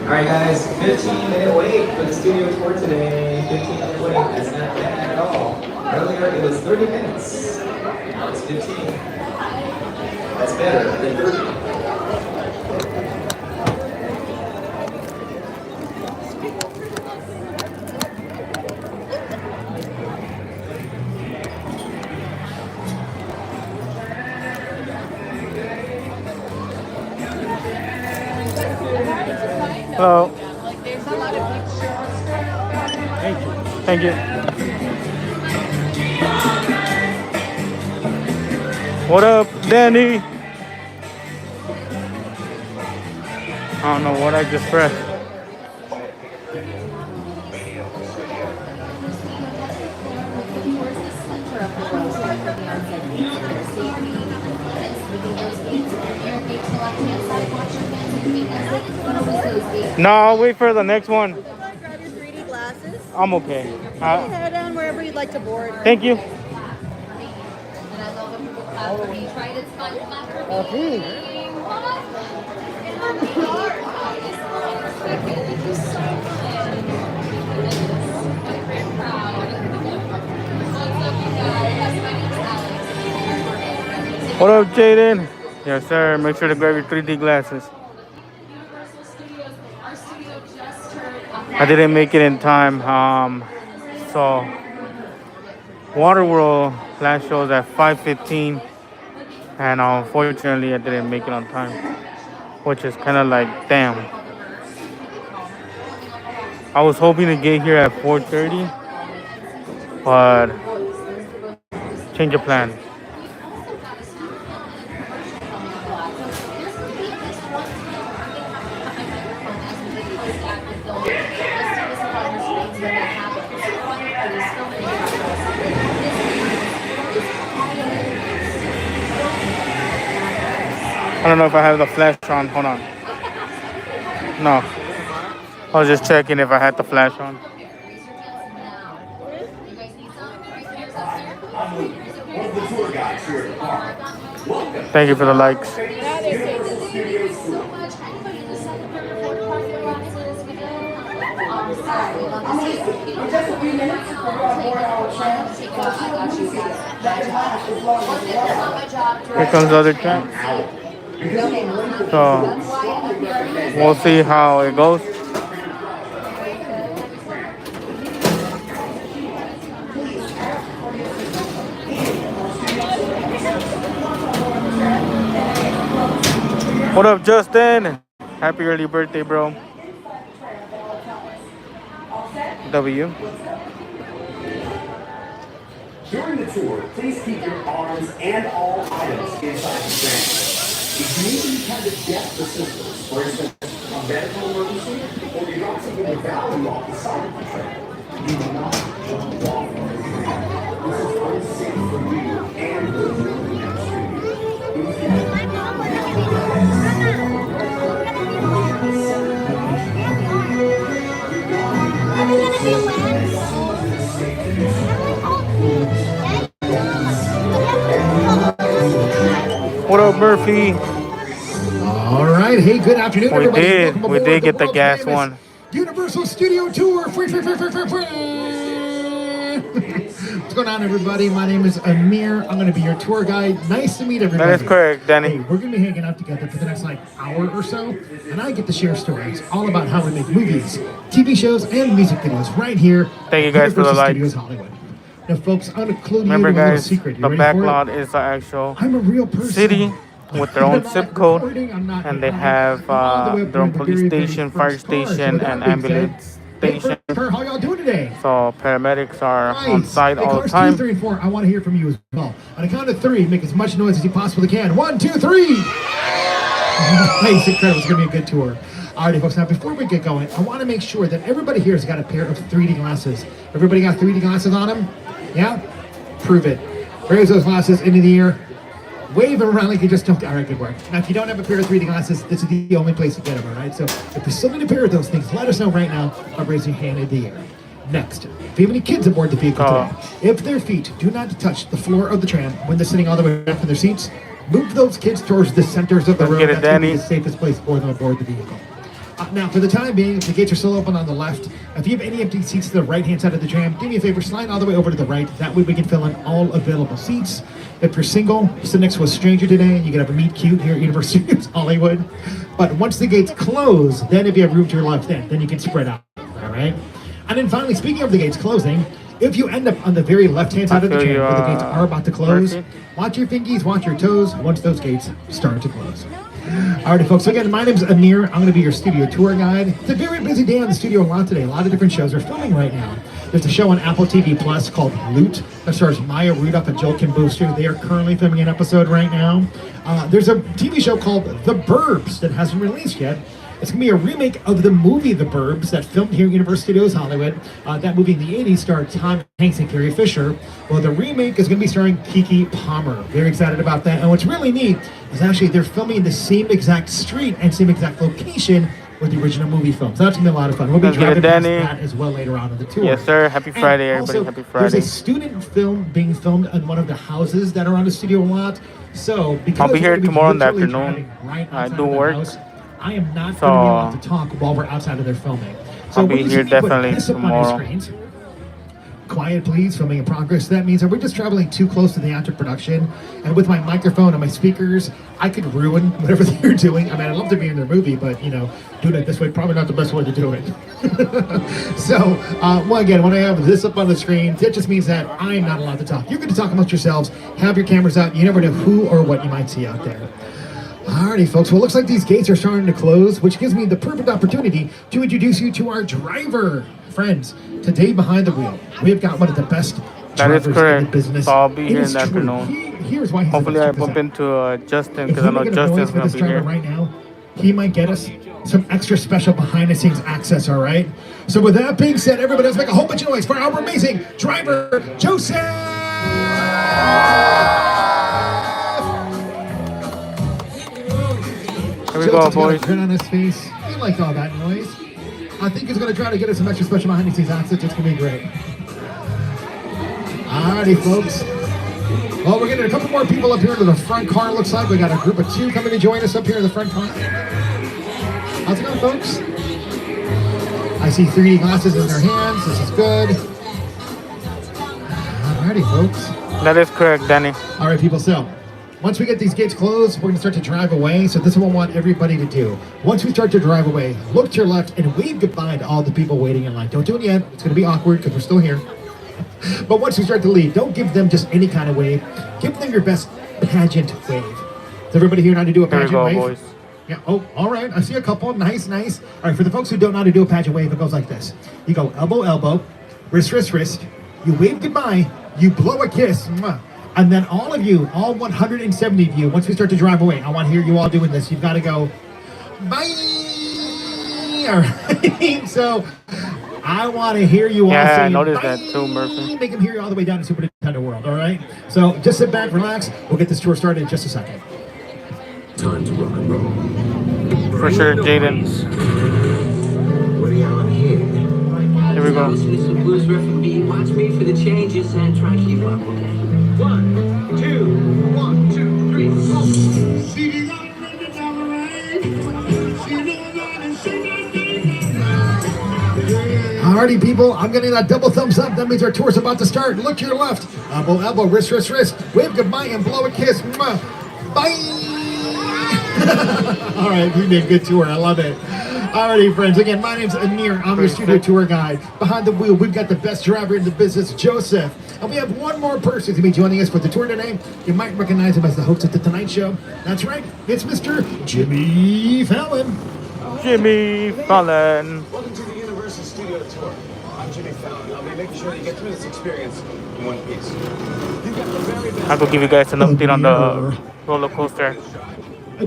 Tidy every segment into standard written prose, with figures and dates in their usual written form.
Alright guys, 15-minute wait for the studio tour today. 15-minute wait, that's not bad at all. Earlier it was 30 minutes, now it's 15. That's better than 30. Hello. Thank you. Thank you. What up, Danny? I don't know what I just pressed. No, I'll wait for the next one. Grab your 3D glasses. I'm okay. Head down wherever you'd like to board. Thank you. What up, Jaden? Yes, sir. Make sure to grab your 3D glasses. I didn't make it in time. So Waterworld last show was at 5:15, and unfortunately I didn't make it on time, which is kind of like damn. I was hoping to get here at 4:30, but change of plan. I don't know if I have the flash on. Hold on. No. I was just checking if I had the flash on. Thank you for the likes. Here comes the other track. So we'll see how it goes. What up, Justin? Happy early birthday, bro. W. During the tour, please keep your arms and all items inside the train. If you need any kind of death assistance, for instance, a medical emergency, or you got something of value off the side of the train, you will not jump off of the train. This is unsafe for you and the building next to you. What up, Murphy? All right. Hey, good afternoon, everybody. We did get the gas one. Universal Studio Tour. Free. What's going on, everybody? My name is Amir. I'm going to be your tour guide. Nice to meet everybody. That is correct, Danny. Hey, we're going to be hanging out together for the next hour or so, and I get to share stories all about how we make movies, TV shows, and music videos right here. Thank you guys for the like. Studios Hollywood. Now, folks, I'm going to clue you Remember, in a little guys, secret. the backlot is the actual I'm a real person. city with their own zip code, and they have their own police station, fire station, and ambulance station. How y'all doing today? So paramedics are on site all the time. 2, 3, and 4. I want to hear from you as well. On a count of 3, make as much noise as you possibly can. 1, 2, 3. Nice, incredible. It's going to be a good tour. Alrighty, folks. Now, before we get going, I want to make sure that everybody here has got a pair of 3D glasses. Everybody got 3D glasses on them? Yeah? Prove it. Raise those glasses into the air. Wave them around like you just don't. All right, good work. Now, if you don't have a pair of 3D glasses, this is the only place to get them, all right? So if you still need a pair of those things, let us know right now by raising your hand in the air. Next, if you have any kids aboard the vehicle today, if their feet do not touch the floor of the tram when they're sitting all the way back in their seats, move those kids towards the centers of the road. That's going to be the safest place for them aboard the vehicle. Now, for the time being, the gates are still open on the left. If you have any empty seats to the right-hand side of the tram, do me a favor, slide all the way over to the right. That way we can fill in all available seats. If you're single, sit next to a stranger today, and you can have a meet cute here at Universal Studios Hollywood. But once the gates close, then if you have room to your left, then you can spread out. All right? And then finally, speaking of the gates closing, if you end up on the very left-hand side of the tram where the gates are about to close, watch your fingies, watch your toes once those gates start to close. Alrighty, folks. So again, my name's Amir. I'm going to be your studio tour guide. It's a very busy day on the studio lot today. A lot of different shows are filming right now. There's a show on Apple TV Plus called Loot that stars Maya Rudolph and Joel Kim Booster. They are currently filming an episode right now. There's a TV show called The Burbs that hasn't released yet. It's going to be a remake of the movie The Burbs that filmed here at Universal Studios Hollywood. That movie in the 80s starred Tom Hanks and Carrie Fisher. Well, the remake is going to be starring Keke Palmer. Very excited about that. And what's really neat is actually they're filming in the same exact street and same exact location where the original movie filmed. So that's going to be a lot of fun. We'll be driving past that as well later on in the tour. Yes, sir. Happy Friday, and everybody. also, Happy Friday. There's a student film being filmed in one of the houses that are on the studio lot. So because I'll be here we're gonna tomorrow in the literally afternoon. driving right I outside do of the work. house, I am not going to be allowed to talk while we're outside of their filming. So I'll be we're just here gonna put definitely this up on our tomorrow. screens. Quiet, please. Filming in progress. That means that we're just traveling too close to the actual production. And with my microphone and my speakers, I could ruin whatever they're doing. I mean, I'd love to be in their movie, but, you know, doing it this way, probably not the best way to do it. So, well, again, when I have this up on the screen, that just means that I'm not allowed to talk. You're going to talk amongst yourselves. Have your cameras out. You never know who or what you might see out there. Alrighty, folks. Well, it looks like these gates are starting to close, which gives me the perfect opportunity to introduce you to our driver friends. Today, behind the wheel, we've got one of the best That is drivers in the correct. business. So I'll be It here in is the true. afternoon. Here's why he's Hopefully, the I best bump presenter. into Justin If because we I know make a Justin's noise for gonna this be driver here. right now, he might get us some extra special behind-the-scenes access. All right. So with that being said, everybody, let's make a whole bunch of noise for our amazing driver, Joseph. Here we go, boys. Grin on his face. He liked all that noise. I think he's going to try to get us some extra special behind-the-scenes access. It's going to be great. Alrighty, folks. Well, we're getting a couple more people up here to the front car. Looks like we got a group of 2 coming to join us up here in the front car. How's it going, folks? I see 3D glasses in their hands. This is good. Alrighty, folks. That is correct, Danny. All right, people. So once we get these gates closed, we're going to start to drive away. So this is what I want everybody to do. Once we start to drive away, look to your left and wave goodbye to all the people waiting in line. Don't do it yet. It's going to be awkward because we're still here. But once we start to leave, don't give them just any kind of wave. Give them your best pageant wave. Does everybody here know how to do a Here we pageant go, wave? boys. Yeah. Oh, all right. I see a couple. Nice, nice. All right. For the folks who don't know how to do a pageant wave, it goes like this. You go elbow, elbow, wrist, wrist, wrist. You wave goodbye. You blow a kiss. Mwah. And then all of you, all 170 of you, once we start to drive away, I want to hear you all doing this. You've got to go, bye. All right. So I want to hear you all Yeah, I saying noticed bye. that too, Murphy. Make them hear you all the way down to Super Nintendo World. All right. So just sit back, relax. We'll get this tour started in just a second. Time to rock and roll. For sure, Jaden. What are you on here? Here we go. Listen to some blues riff and beat. Watch me for the changes and try to keep up, okay? 1, 2, 1, 2, 3, 4. Alrighty, people, I'm getting that double thumbs up. That means our tour's about to start. Look to your left. Elbow, elbow, wrist, wrist, wrist. Wave goodbye and blow a kiss. Mwah. Bye. All right, we did a good tour. I love it. Alrighty, friends. Again, my name's Amir. I'm your studio tour guide. Behind the wheel, we've got the best driver in the business, Joseph. And we have one more person to be joining us for the tour today. You might recognize him as the host of The Tonight Show. That's right. It's Mr. Jimmy Fallon. Jimmy Fallon. Welcome to the Universal Studio Tour. I'm Jimmy Fallon. I'll be making sure you get through this experience in one piece. You've got the very best. I will give you guys an update on the roller coaster.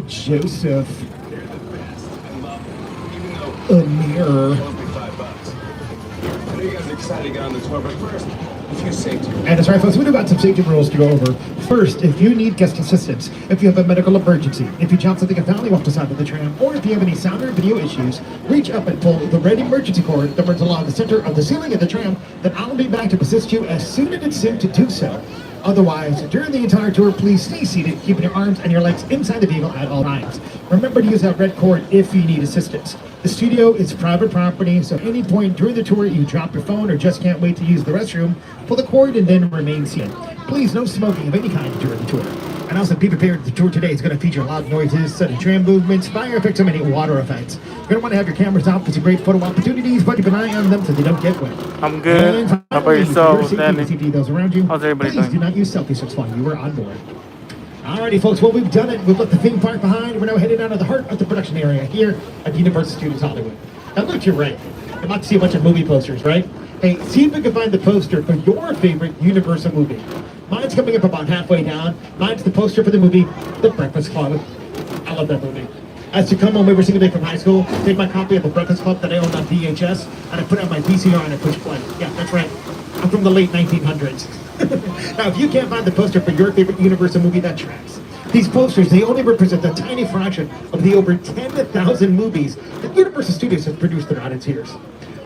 Joseph. They're the best. I love them. Even though Amir. it won't be $5. I know you guys are excited to get on the tour, but first, a few safety rules. And that's right, folks. We've got some safety rules to go over. First, if you need guest assistance, if you have a medical emergency, if you jump something a family off the side of the tram, or if you have any sound or video issues, reach up and pull the red emergency cord that runs along the center of the ceiling of the tram. Then I'll be back to assist you as soon as it's safe to do so. Otherwise, during the entire tour, please stay seated, keeping your arms and your legs inside the vehicle at all times. Remember to use that red cord if you need assistance. The studio is private property, so at any point during the tour you drop your phone or just can't wait to use the restroom, pull the cord and then remain seated. Please, no smoking of any kind during the tour. And also be prepared, the tour today is going to feature loud noises, sudden tram movements, fire effects, and many water effects. You're going to want to have your cameras out for some great photo opportunities, but keep an eye on them so they don't get wet. I'm good. And How about finally, yourself, for your Danny? safety, those around you, How's everybody please doing? do not use selfies so it's fun. You are on board. Alrighty, folks, well, we've done it. We've left the theme park behind. We're now headed down to the heart of the production area here at Universal Studios Hollywood. Now, look to your right. You're about to see a bunch of movie posters, right? Hey, see if we can find the poster for your favorite Universal movie. Mine's coming up about halfway down. Mine's the poster for the movie The Breakfast Club. I love that movie. I used to come home every single day from high school, take my copy of The Breakfast Club that I owned on VHS, and I put it on my VCR and I push play. Yeah, that's right. I'm from the late 1900s. Now, if you can't find the poster for your favorite Universal movie, that tracks. These posters, they only represent a tiny fraction of the over 10,000 movies that Universal Studios has produced throughout its years.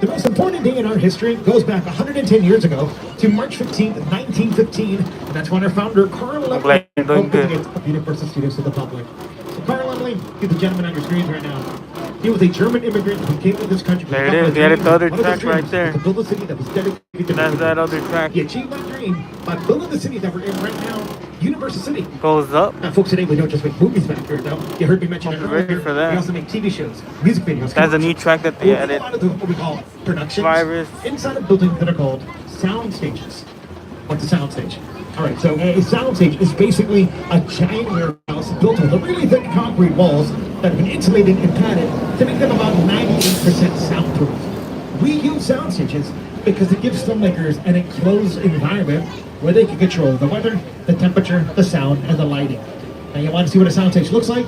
The most important day in our history goes back 110 years ago to March 15th, 1915, and that's when our founder, Carl Laemmle, opened the gates of Universal Studios to the public. So Carl Laemmle, he's the gentleman on your screens right now. He was a German immigrant who came to this country. There it is. They added the other track right there. To build a city that was dedicated to That's that other track. He achieved that dream by building the city that we're in right now, Universal City. Goes up. Now, folks, today we don't just make movies back here, though. You heard me mention it I'm ready earlier. for that. We also make TV shows, music videos. That's a new track that they We do added. a lot of what we call productions Virus. inside of buildings that are called sound stages. What's a sound stage? All right, so a sound stage is basically a giant warehouse built with really thick concrete walls that have been insulated and padded to make them about 98% soundproof. We use sound stages because it gives filmmakers an enclosed environment where they can control the weather, the temperature, the sound, and the lighting. Now, you want to see what a sound stage looks like?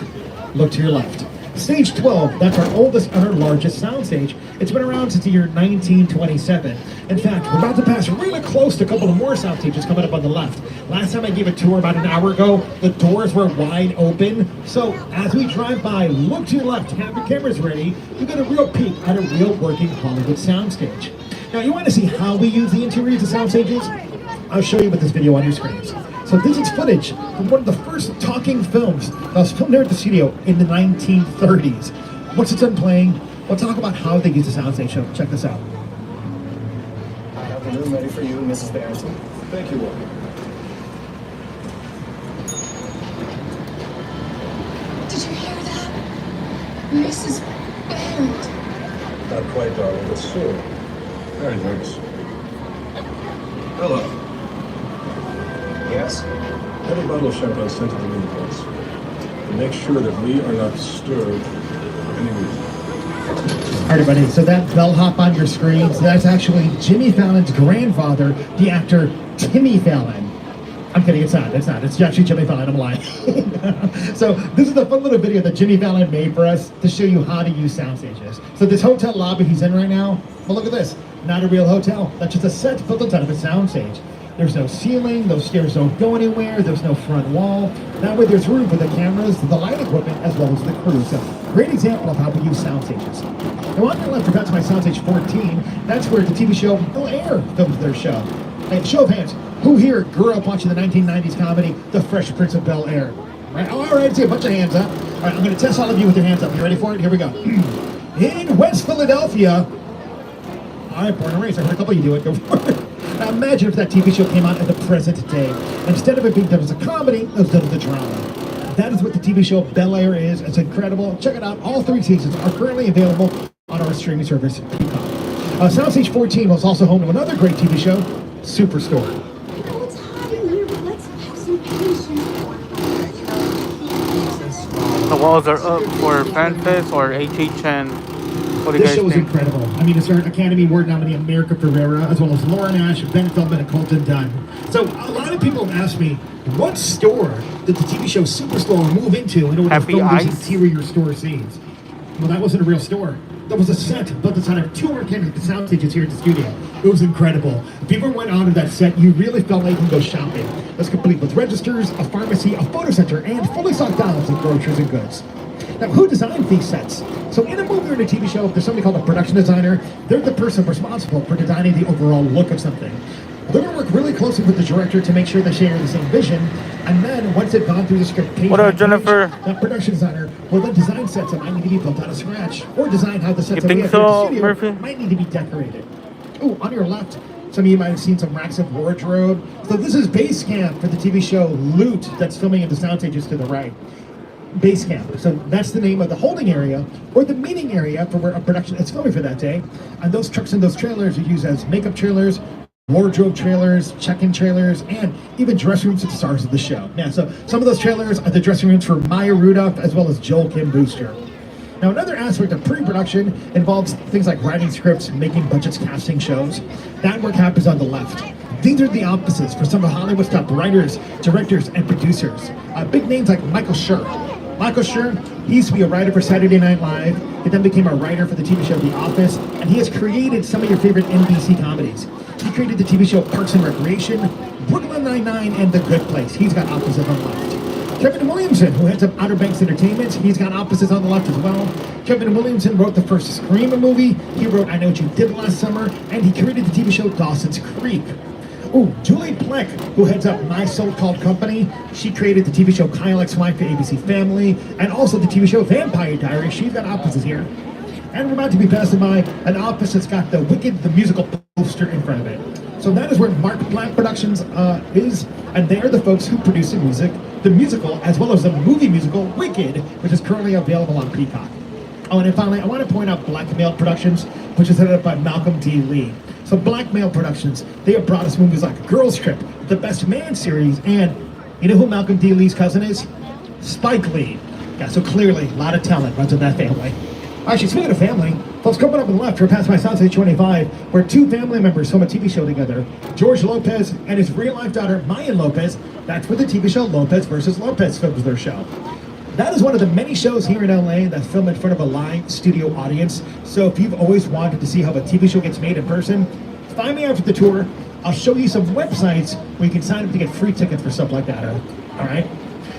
Look to your left. Stage 12, that's our oldest and our largest soundstage. It's been around since the year 1927. In fact, we're about to pass really close to a couple of more sound stages coming up on the left. Last time I gave a tour about an hour ago, the doors were wide open. So as we drive by, look to your left, have your cameras ready. You get a real peek at a real working Hollywood soundstage. Now, you want to see how we use the interiors of sound stages? I'll show you with this video on your screens. So this is footage from one of the first talking films that was filmed here at the studio in the 1930s. Once it's done playing, we'll talk about how they use the soundstage. So check this out. I have the room ready for you, Mrs. Barrington. Thank you, Walker. Did you hear that? Mrs. Barrett. Not quite, darling, but soon. Very nervous. Hello. Yes? Have a bottle of champagne sent to the room, please. And make sure that we are not disturbed for any reason. All right, everybody, so that bellhop on your screens, that's actually Jimmy Fallon's grandfather, the actor Timmy Fallon. I'm kidding, it's not, it's actually Jimmy Fallon, I'm lying. So this is a fun little video that Jimmy Fallon made for us to show you how to use sound stages. So this hotel lobby he's in right now, well, look at this, not a real hotel. That's just a set built inside of a sound stage. There's no ceiling, those stairs don't go anywhere, there's no front wall. That way there's room for the cameras, the light equipment, as well as the crew. So, great example of how we use sound stages. Now on your left, we got to my soundstage 14. That's where the TV show Bel-Air films their show. Hey, show of hands, who here grew up watching the 1990s comedy, The Fresh Prince of Bel-Air? Right, all right, see a bunch of hands up. All right, I'm gonna test all of you with your hands up. You ready for it? Here we go. In West Philadelphia, all right, born and raised, I heard a couple of you do it, go for it. Now imagine if that TV show came out in the present day. Instead of it being done as a comedy, it was done as a drama. That is what the TV show Bel-Air is. It's incredible. Check it out. All 3 seasons are currently available on our streaming service, Peacock. Soundstage 14 was also home to another great TV show, Superstore. I know it's hot in here, but let's have some patience. The walls are up for FanFest or HHN. What do you This guys show is think? incredible. I mean, it's our Academy Award nominee America Ferrera, as well as Lauren Ash, Ben Feldman, and Colton Dunn. So a lot of people have asked me, what store did the TV show Superstore move into in order Happy to film those Ice? interior store scenes? Well, that wasn't a real store. That was a set built inside of 2 organic sound stages here at the studio. It was incredible. If you ever went on to that set, you really felt like you can go shopping. It was complete with registers, a pharmacy, a photo center, and fully stocked aisles of groceries and goods. Now, who designed these sets? So in a movie or in a TV show, there's something called a production designer. They're the person responsible for designing the overall look of something. They're going to work really closely with the director to make sure they share the same vision. And then once they've gone through the script page, What up, Jennifer? that production designer will then design sets that might need to be built out of scratch, or design how the sets You that we think have here so, in the studio Murphy? might need to be decorated. Oh, on your left, some of you might have seen some racks of wardrobe. So this is base camp for the TV show Loot that's filming in the sound stages to the right. Base camp. So that's the name of the holding area or the meeting area for where a production is filming for that day. And those trucks and those trailers are used as makeup trailers, wardrobe trailers, check-in trailers, and even dressing rooms for the stars of the show. Yeah, so some of those trailers are the dressing rooms for Maya Rudolph as well as Joel Kim Booster. Now, another aspect of pre-production involves things like writing scripts, making budgets, casting shows. That work happens on the left. These are the offices for some of Hollywood's top writers, directors, and producers. Big names like Michael Schur. Michael Schur, he used to be a writer for Saturday Night Live. He then became a writer for the TV show The Office, and he has created some of your favorite NBC comedies. He created the TV show Parks and Recreation, Brooklyn Nine-Nine, and The Good Place. He's got offices on the left. Kevin Williamson, who heads up Outer Banks Entertainment, he's got offices on the left as well. Kevin Williamson wrote the first Scream movie. He wrote I Know What You Did Last Summer, and he created the TV show Dawson's Creek. Oh, Julie Plec, who heads up My So-Called Company. She created the TV show Kyle XY for ABC Family, and also the TV show Vampire Diaries. She's got offices here. And we're about to be passing by an office that's got the Wicked, the musical poster in front of it. So that is where Mark Black Productions is, and they are the folks who produce the musical, as well as the movie musical Wicked, which is currently available on Peacock. Oh, and then finally, I want to point out Blackmail Productions, which is headed up by Malcolm D. Lee. So Blackmail Productions, they have brought us movies like Girls Trip, The Best Man series, and you know who Malcolm D. Lee's cousin is? Spike Lee. Yeah, so clearly, a lot of talent runs in that family. Actually, speaking of family, folks, coming up on the left, we're past my Soundstage 25, where two family members film a TV show together. George Lopez and his real-life daughter, Mayan Lopez. That's where the TV show Lopez versus Lopez films their show. That is one of the many shows here in LA that film in front of a live studio audience. So if you've always wanted to see how a TV show gets made in person, find me after the tour. I'll show you some websites where you can sign up to get free tickets for stuff like that. All right?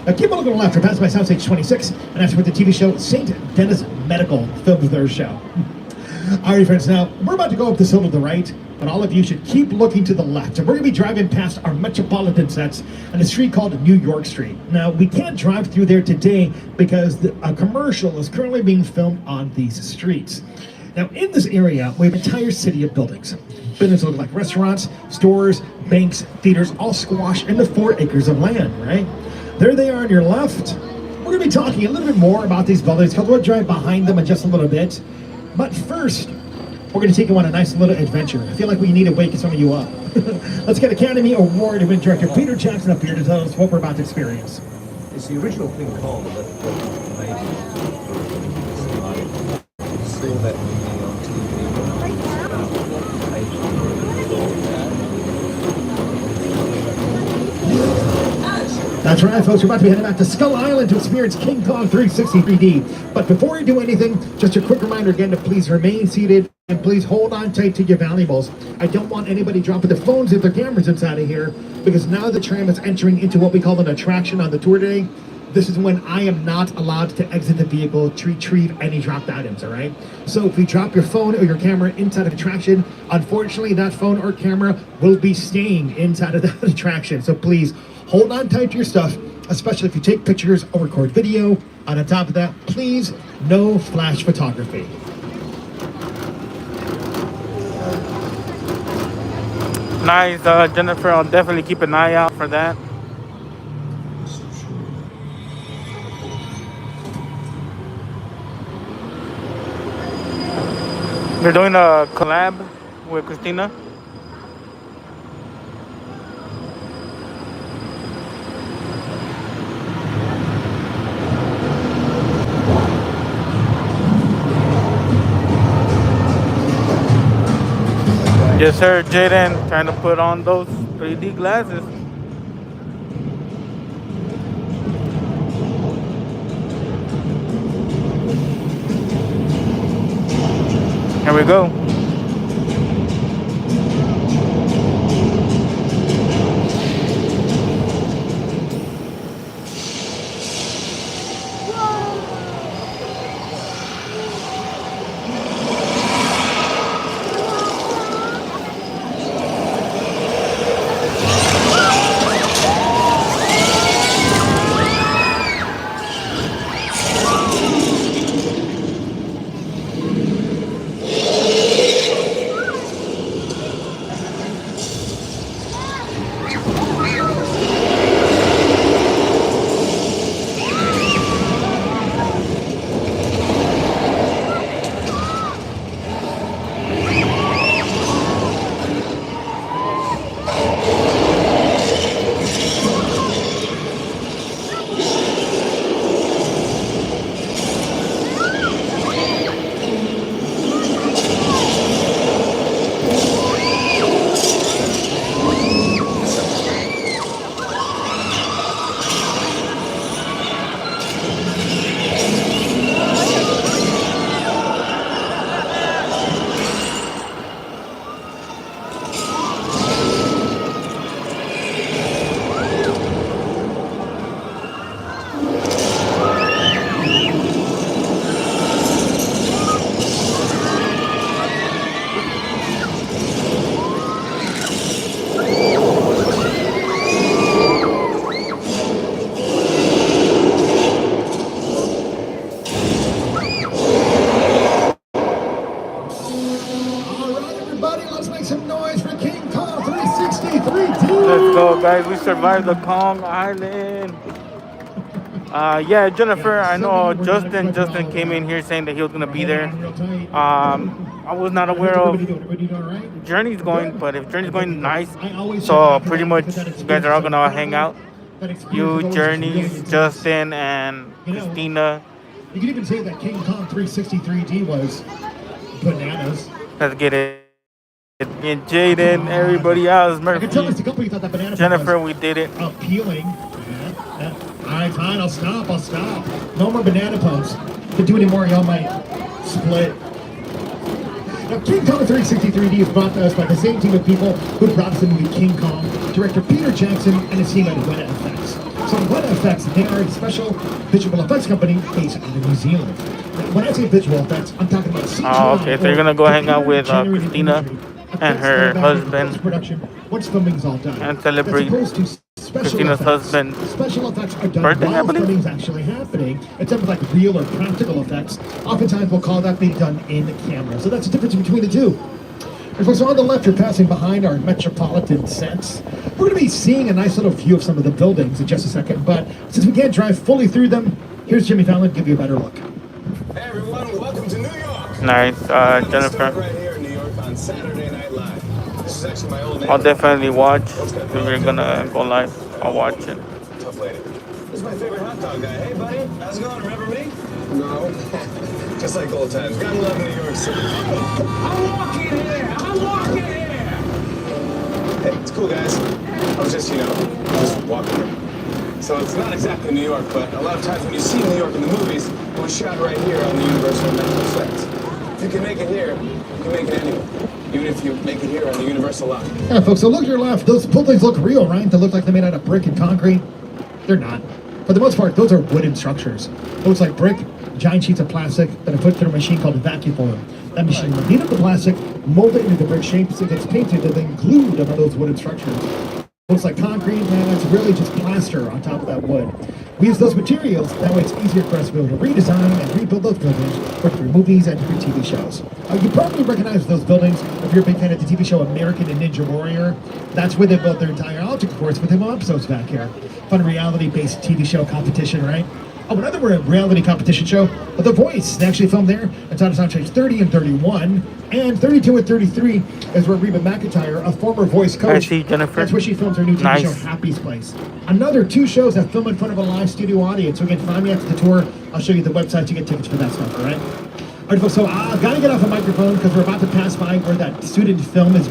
Now keep a look on the left. We're past by Soundstage 26, and that's where the TV show St. Dennis Medical films their show. All right, friends, now we're about to go up this hill to the right, but all of you should keep looking to the left. And we're going to be driving past our metropolitan sets on a street called New York Street. Now, we can't drive through there today because a commercial is currently being filmed on these streets. Now, in this area, we have an entire city of buildings. Buildings look like restaurants, stores, banks, theaters, all squashed into 4 acres of land, right? There they are on your left. We're going to be talking a little bit more about these buildings because we'll drive behind them in just a little bit. But first, we're going to take you on a nice little adventure. I feel like we need to wake some of you up. Let's get Academy Award-winning director Peter Jackson up here to tell us what we're about to experience. It's the original thing called the Lady. I saw that movie on That's right, folks. We're about to be heading back to Skull Island to experience King Kong 360 3D. But before we do anything, just a quick reminder again to please remain seated and please hold on tight to your valuables. I don't want anybody dropping their phones and their cameras inside of here because now the tram is entering into what we call an attraction on the tour today. This is when I am not allowed to exit the vehicle to retrieve any dropped items, all right? So if you drop your phone or your camera inside of the attraction, unfortunately that phone or camera will be staying inside of that attraction. So please hold on tight to your stuff, especially if you take pictures or record video. And on top of that, please, no flash photography. Nice, Jennifer. I'll definitely keep an eye out for that. They're doing a collab with Christina. Yes, sir, Jaden, trying to put on those 3D glasses. Here we go. guys, we survived the Kong Island. Yeah, Jennifer, I know Justin came in here saying that he was gonna be there. I was not aware of Journey's going, but if Journey's going, nice. So pretty much you guys are all gonna hang out. You, Journey, Justin, and Christina. You can even say that King Kong 363D was bananas. Let's get it. And Jaden, everybody else, Murphy, Jennifer, we did it. Appealing. Yeah. All right, fine, I'll stop. No more banana pumps. If you do any more, y'all might split. Now, King Kong 363D is brought to us by the same team of people who brought us the movie King Kong, director Peter Jackson and his team at Weta Effects. So Weta Effects, they are a special visual effects company based out of New Zealand. Now, when I say visual effects, I'm talking about CGI. Oh, okay, so you're gonna go hang out with Christina and her husband once filming's all done, and celebrate Christina's husband's special effects are done birthday, I while believe. filming's actually happening. It's done with like real or practical effects. Oftentimes we'll call that being done in camera. So that's the difference between the two. And so on the left, you're passing behind our metropolitan sets. We're going to be seeing a nice little view of some of the buildings in just a second, but since we can't drive fully through them, here's Jimmy Fallon to give you a better look. Hey everyone, welcome to New York. Nice, Jennifer. Right here in New York on Saturday Night Live. This is actually my old I'll definitely watch. What's If we're gonna go live, I'll watch it. Tough lady. This is my favorite hot dog guy. Hey buddy, how's it going? Remember me? No. Just like old times. Gotta love New York City. I'm walking here! Hey, it's cool guys. I was just walking here. So it's not exactly New York, but a lot of times when you see New York in the movies, it was shot right here on the Universal sets. If you can make it here, you can make it anywhere. Even if you make it here on the Universal lot. Yeah, folks, so look to your left. Those buildings look real, right? They look like they're made out of brick and concrete. They're not. For the most part, those are wooden structures. It looks like brick, giant sheets of plastic that are put through a machine called a vacuum form. That machine will heat up the plastic, mold it into the brick shapes, it gets painted, and then glued onto those wooden structures. Looks like concrete, man, it's really just plaster on top of that wood. We use those materials, that way it's easier for us to be able to redesign and rebuild those buildings for different movies and different TV shows. You probably recognize those buildings if you're a big fan of the TV show American Ninja Warrior. That's where they built their entire object course with them episodes back here. Fun reality-based TV show competition, right? Oh, another reality competition show, The Voice. They actually filmed there. It's on soundtracks 30 and 31. And 32 and 33 is where Reba McEntire, a former voice coach, I see Jennifer. that's where she films her new TV show, Happy's Place. Another 2 shows that film in front of a live studio audience. So again, find me after the tour. I'll show you the website to get tickets for that stuff, all right? All right, folks, so I've got to get off the microphone because we're about to pass by where that student film is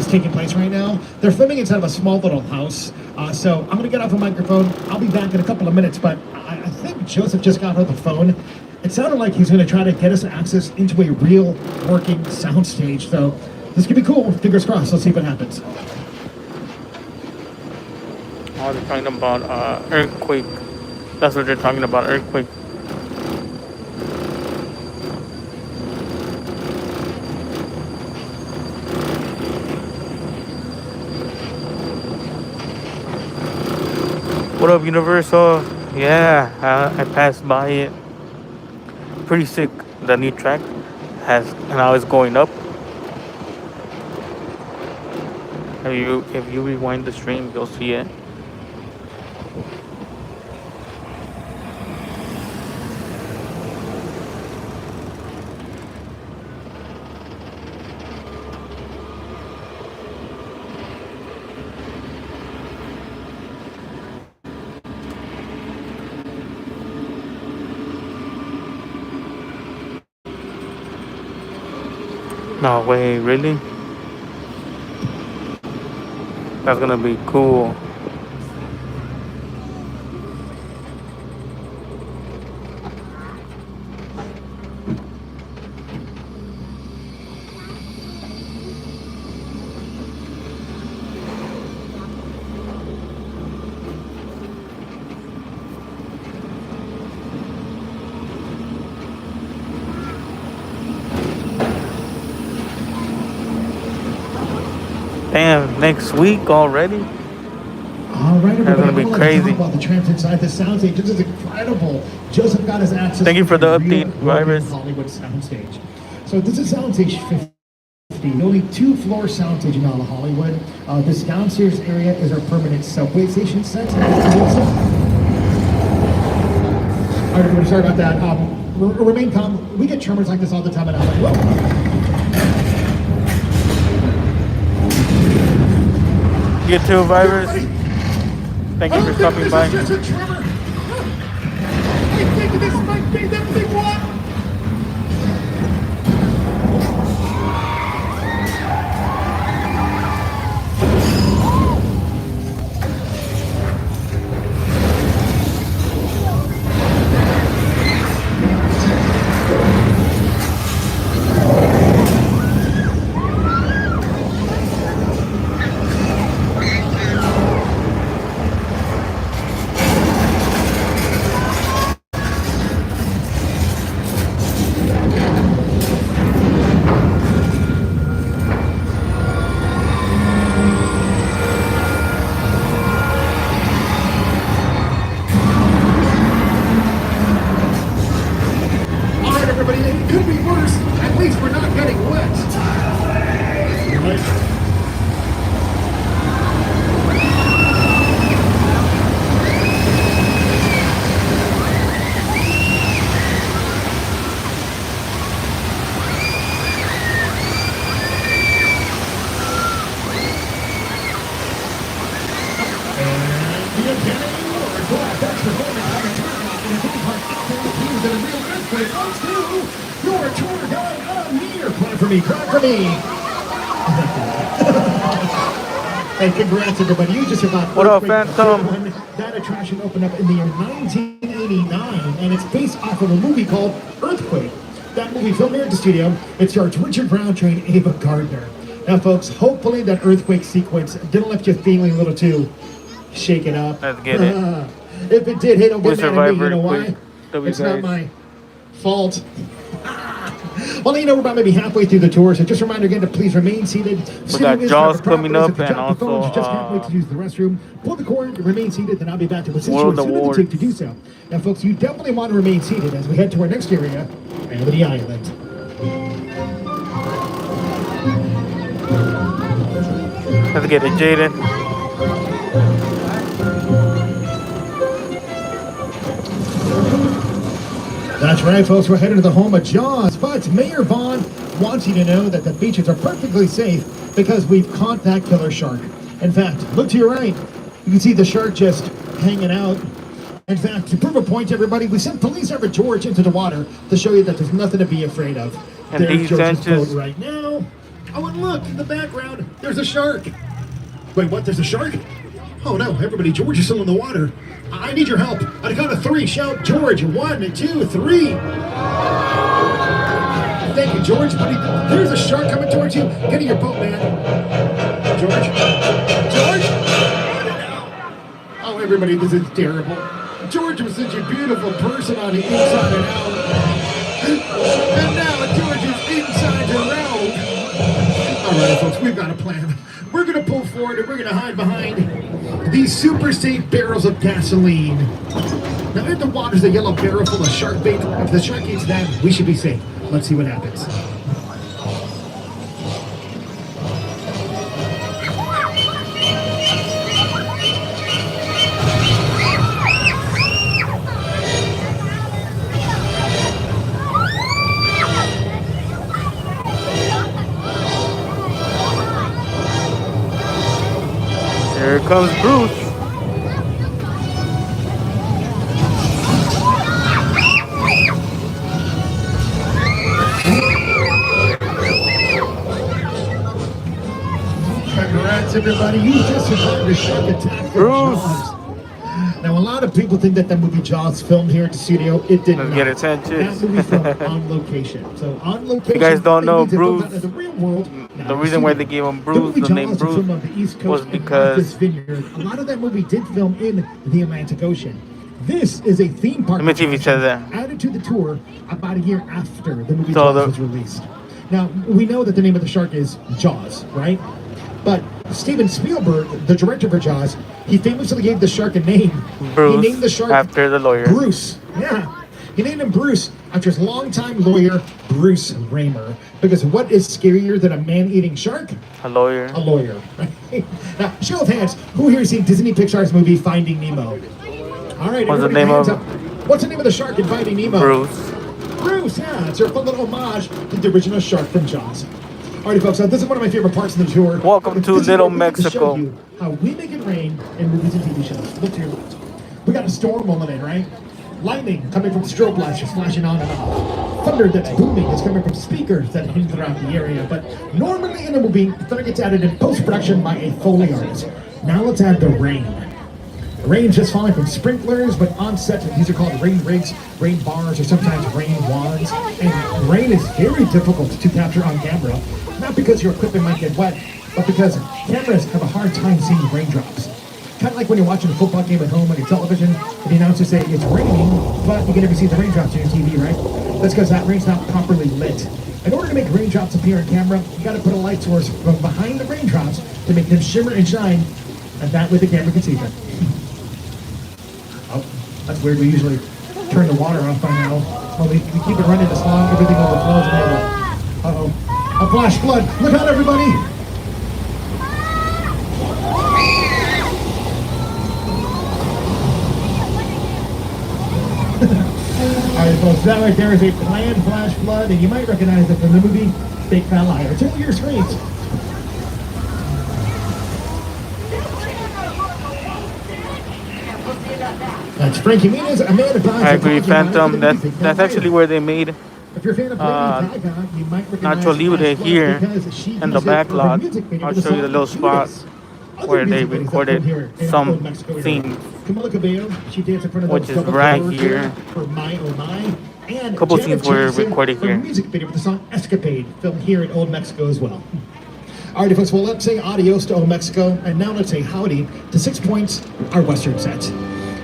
taking place right now. They're filming inside of a small little house. So I'm going to get off the microphone. I'll be back in a couple of minutes, but I think Joseph just got on the phone. It sounded like he's going to try to get us access into a real working soundstage. So this could be cool. Fingers crossed. Let's see what happens. Oh, they're talking about earthquake. That's what they're talking about, earthquake. What up, Universal? Yeah, I passed by it. Pretty sick. The new track now it's going up. If you rewind the stream, you'll see it. No way, really? That's gonna be cool. Damn, next week already? All right, everybody. That's gonna be crazy. About the trends inside the soundstage. This is incredible. Joseph got his access. Thank you for the to update, real Virus. Hollywood soundstage. So this is soundstage The only 2-floor soundstage in all of Hollywood. This downstairs area is our permanent subway station set. All right, everybody, sorry about that. Remain calm. We get tremors like this all the time in Hollywood. YouTube virus. Thank you for stopping by. This is just a tremor. I think this might be the big one. And congrats everybody, you just survived. What up, Phantom? That attraction opened up in the year 1989, and it's based off of a movie called Earthquake. That movie filmed here at the studio. It stars Richard Browntree and Ava Gardner. Now folks, hopefully that earthquake sequence didn't left you feeling a little too shake it up. Let's get it. If it did, hey, don't get mad at me, you know why? Quick. It's not my fault. Well, you know, we're about maybe halfway through the tour, so just a reminder again to please remain seated. We got Jaws coming up, and also just can't wait to use the restroom. Pull the cord, remain seated, then I'll be back to assist you as soon as it takes to do so. Now, folks, you definitely want to remain seated as we head to our next area, Amity Island. Let's get it, Jaden. That's right, folks. We're headed to the home of Jaws, but Mayor Vaughn wants you to know that the beaches are perfectly safe because we've caught that killer shark. In fact, look to your right. You can see the shark just hanging out. In fact, to prove a point to everybody, we sent Police Sergeant George into the water to show you that there's nothing to be afraid of. And There's these George's benches boat right now. Oh, and look, in the background, there's a shark. Wait, what? There's a shark? Oh, no, everybody, George is still in the water. I need your help. On the count of 3, shout George. 1, 2, 3. Thank you, George. Buddy, there's a shark coming towards you. Get in your boat, man. George? George? Oh, everybody, this is terrible. George was such a beautiful person on the inside and out. And now George is inside and out. All right, folks, we've got a plan. We're going to pull forward and we're going to hide behind these super safe barrels of gasoline. Now in the water's a yellow barrel full of shark bait. If the shark eats that, we should be safe. Let's see what happens. Here comes Bruce. Congrats, everybody. You just survived a shark attack from Jaws. Now, a lot of people think that the movie Jaws filmed here at the studio. It did not. Let's get attention. That movie filmed on location. So, on location. You guys don't know Bruce. The real world. The reason why they gave him Bruce, the name Bruce, was because a lot of that movie did film in the Atlantic Ocean. This is a theme park. Let me see if he says that. Added to the tour about a year after the movie Jaws was released. Now, we know that the name of the shark is Jaws, right? But Steven Spielberg, the director for Jaws, he famously gave the shark a name. Bruce, he named the shark after the lawyer. Bruce. Yeah. He named him Bruce after his longtime lawyer, Bruce Raymer. Because what is scarier than a man-eating shark? A lawyer. A lawyer. Right? Now, show of hands, who here has seen Disney Pixar's movie Finding Nemo? All right, What's the everybody, name hands of- up. What's the name of the shark in Finding Nemo? Bruce. Bruce, yeah, it's a fun little homage to the original shark from Jaws. Alrighty, folks, this is one of my favorite parts of the tour. Welcome to This is Little where we get to show Mexico. you how we make it rain in movies and TV shows. Look to your left. We got a storm rolling in, right? Lightning coming from strobe lights just flashing on and off. Thunder that's booming is coming from speakers that hit throughout the area. But normally in a movie, thunder gets added in post-production by a Foley artist. Now let's add the rain. The rain's just falling from sprinklers, but on set, these are called rain rigs, rain bars, or sometimes rain wands. And rain is very difficult to capture on camera, not because your equipment might get wet, but because cameras have a hard time seeing raindrops. Kind of like when you're watching a football game at home on your television, and the announcers say it's raining, but you can never see the raindrops on your TV, right? That's because that rain's not properly lit. In order to make raindrops appear on camera, you got to put a light source from behind the raindrops to make them shimmer and shine, and that way the camera can see them. Oh, that's weird. We usually turn the water off by now. Well, we keep it running this long, everything overflows. Uh-oh. A flash flood. Look out, everybody. All right, folks, that right there is a planned flash flood, and you might recognize it from the movie Big Fat Liar. Turn your screens. That's Frankie Muniz, a man of I agree, Phantom. That's actually where they made If you're a fan of Lady Gaga, you might recognize Nacho Libre Flash Flood here because she in the used it back for her lot. music video I'll for show you the little song spot Judas. Other where they music videos that recorded come here in some Old Mexico area. scenes, 𝐾𝐨, she danced in front of which those is double right doors here. for My Oh My. And A couple Janet scenes were Jackson recorded for a here. music video for the song Escapade, filmed here in Old Mexico as well. All right, folks, well, let's say adios to Old Mexico, and now let's say howdy to 6 Points, our Western set.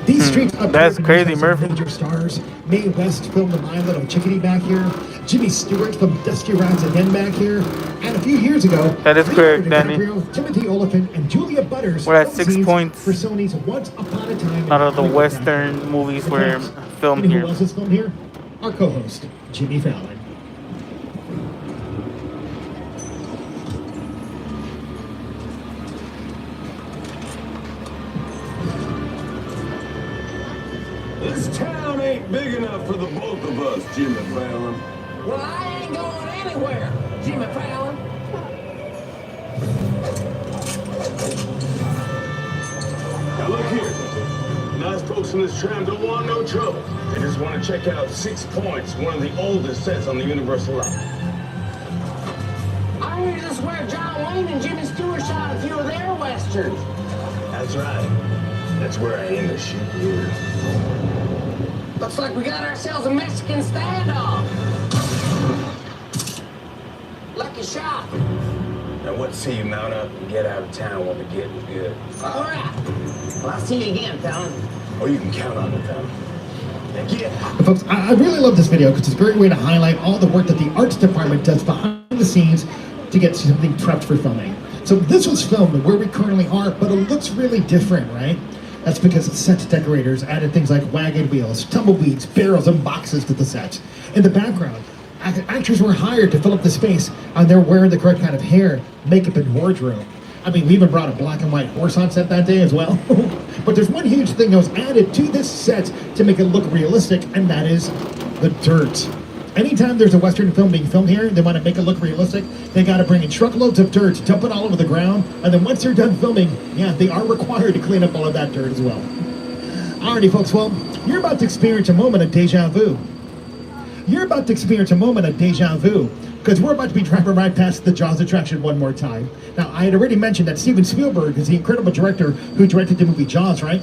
These streets up That's here crazy, have some Murphy. major stars. Mae West filmed the My Little Chickadee back here. Jimmy Stewart from Dusty Rides Again back here. And a few years ago, That is correct, Leonardo Danny. DiCaprio, Timothy Olyphant, and Julia Butters We're at filmed 6 scenes points. for Sony's Once Upon a Time in A lot of the Hollywood Western back here. movies And were folks, filmed you know here. Who else is filmed here? Our co-host, Jimmy Fallon. This town ain't big enough for the both of us, Jimmy Fallon. Well, I ain't going anywhere, Jimmy Fallon. Now look here. Nice folks in this tram don't want no trouble. They just want to check out 6 Points, one of the oldest sets on the Universal line. I hear this is where John Wayne and Jimmy Stewart shot a few of their westerns. That's right. That's where I aim to shoot here. Looks like we got ourselves a Mexican standoff. Lucky shot. Now what say you mount up and get out of town when the getting's good? All right. Well, I'll see you again, Fallon. Oh, you can count on it, fella. Thank you. And folks, I really love this video because it's a great way to highlight all the work that the arts department does behind the scenes to get something prepped for filming. So this was filmed where we currently are, but it looks really different, right? That's because set decorators added things like wagon wheels, tumbleweeds, barrels, and boxes to the set. In the background, actors were hired to fill up the space, and they're wearing the correct kind of hair, makeup, and wardrobe. I mean, we even brought a black and white horse on set that day as well. But there's one huge thing that was added to this set to make it look realistic, and that is the dirt. Anytime there's a Western film being filmed here, they want to make it look realistic, they got to bring in truckloads of dirt, dump it all over the ground, and then once they're done filming, yeah, they are required to clean up all of that dirt as well. Alrighty, folks, well, you're about to experience a moment of deja vu. You're about to experience a moment of deja vu, because we're about to be driving right past the Jaws attraction one more time. Now, I had already mentioned that Steven Spielberg is the incredible director who directed the movie Jaws, right?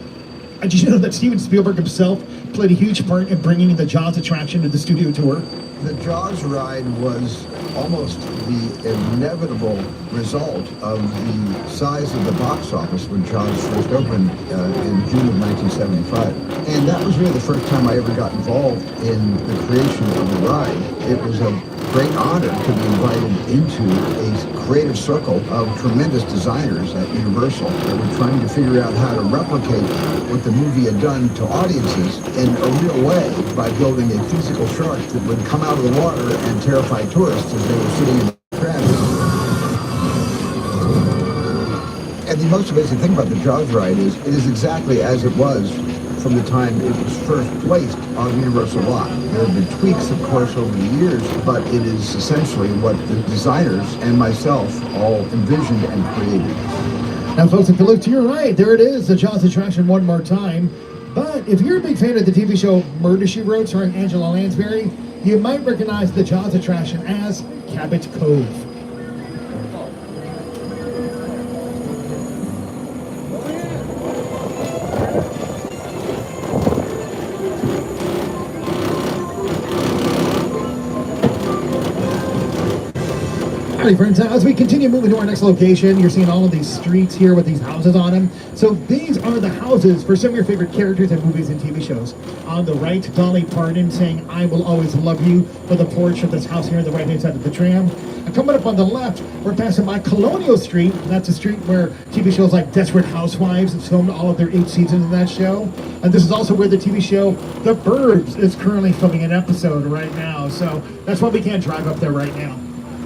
And did you know that Steven Spielberg himself played a huge part in bringing the Jaws attraction to the studio tour? The Jaws ride was almost the inevitable result of the size of the box office when Jaws first opened in June of 1975. And that was really the first time I ever got involved in the creation of the ride. It was a great honor to be invited into a creative circle of tremendous designers at Universal that were trying to figure out how to replicate what the movie had done to audiences in a real way by building a physical shark that would come out of the water and terrify tourists as they were sitting in the crowd. And the most amazing thing about the Jaws ride is it is exactly as it was from the time it was first placed on the Universal lot. There have been tweaks, of course, over the years, but it is essentially what the designers and myself all envisioned and created. Now, folks, if you look to your right, there it is, the Jaws attraction one more time. But if you're a big fan of the TV show Murder, She Wrote, starring Angela Lansbury, you might recognize the Jaws attraction as Cabot Cove. Alright, friends, as we continue moving to our next location, you're seeing all of these streets here with these houses on them. So these are the houses for some of your favorite characters in movies and TV shows. On the right, Dolly Parton saying, "I will always love you," for the porch of this house here on the right-hand side of the tram. And coming up on the left, we're passing by Colonial Street. That's a street where TV shows like Desperate Housewives have filmed all of their 8 seasons of that show. And this is also where the TV show The Burbs is currently filming an episode right now. So that's why we can't drive up there right now.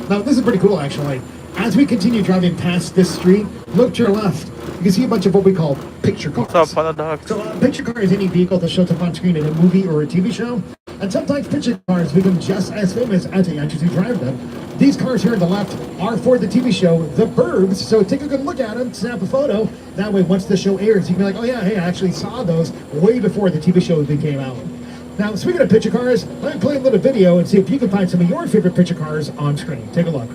Now, this is pretty cool, actually. As we continue driving past this street, look to your left. You can see a bunch of what we call picture cars. What's up, dog? So a picture car is any vehicle that shows up on screen in a movie or a TV show. And sometimes picture cars become just as famous as the actors who drive them. These cars here on the left are for the TV show The Burbs. So take a good look at them, snap a photo. That way, once the show airs, you can be like, oh yeah, hey, I actually saw those way before the TV show even came out. Now, speaking of picture cars, let me play a little video and see if you can find some of your favorite picture cars on screen. Take a look.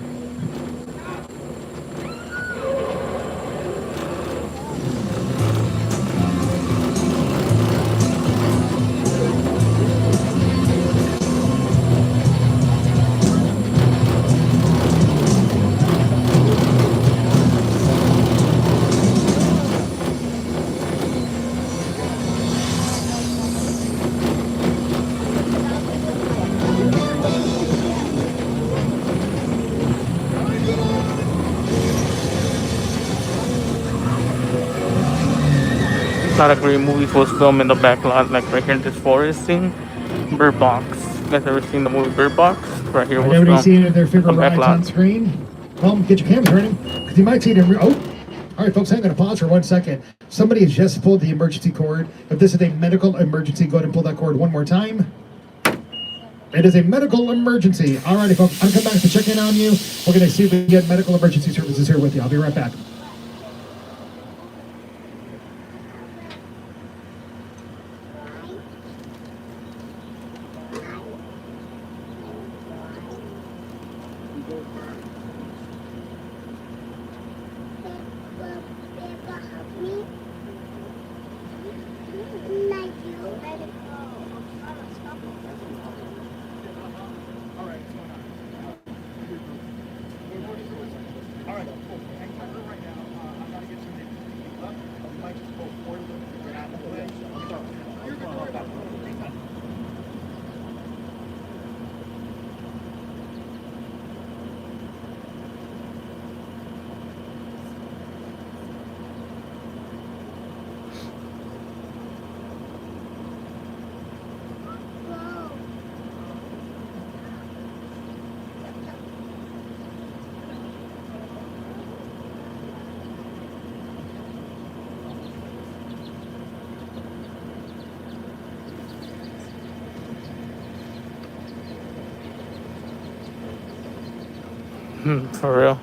A lot of great movies was filmed in the back lot, like right here in this forest scene. Bird Box. You guys ever seen the movie Bird Box? Right here was Everybody filmed seeing their favorite in the back rides lot. on screen? Well, get your cameras ready, because you might see it in oh. All right, folks, I'm going to pause for 1 second. Somebody has just pulled the emergency cord. If this is a medical emergency, go ahead and pull that cord one more time. It is a medical emergency. All righty, folks, I'm coming back to check in on you. We're going to see if we can get medical emergency services here with you. I'll be right back. For real.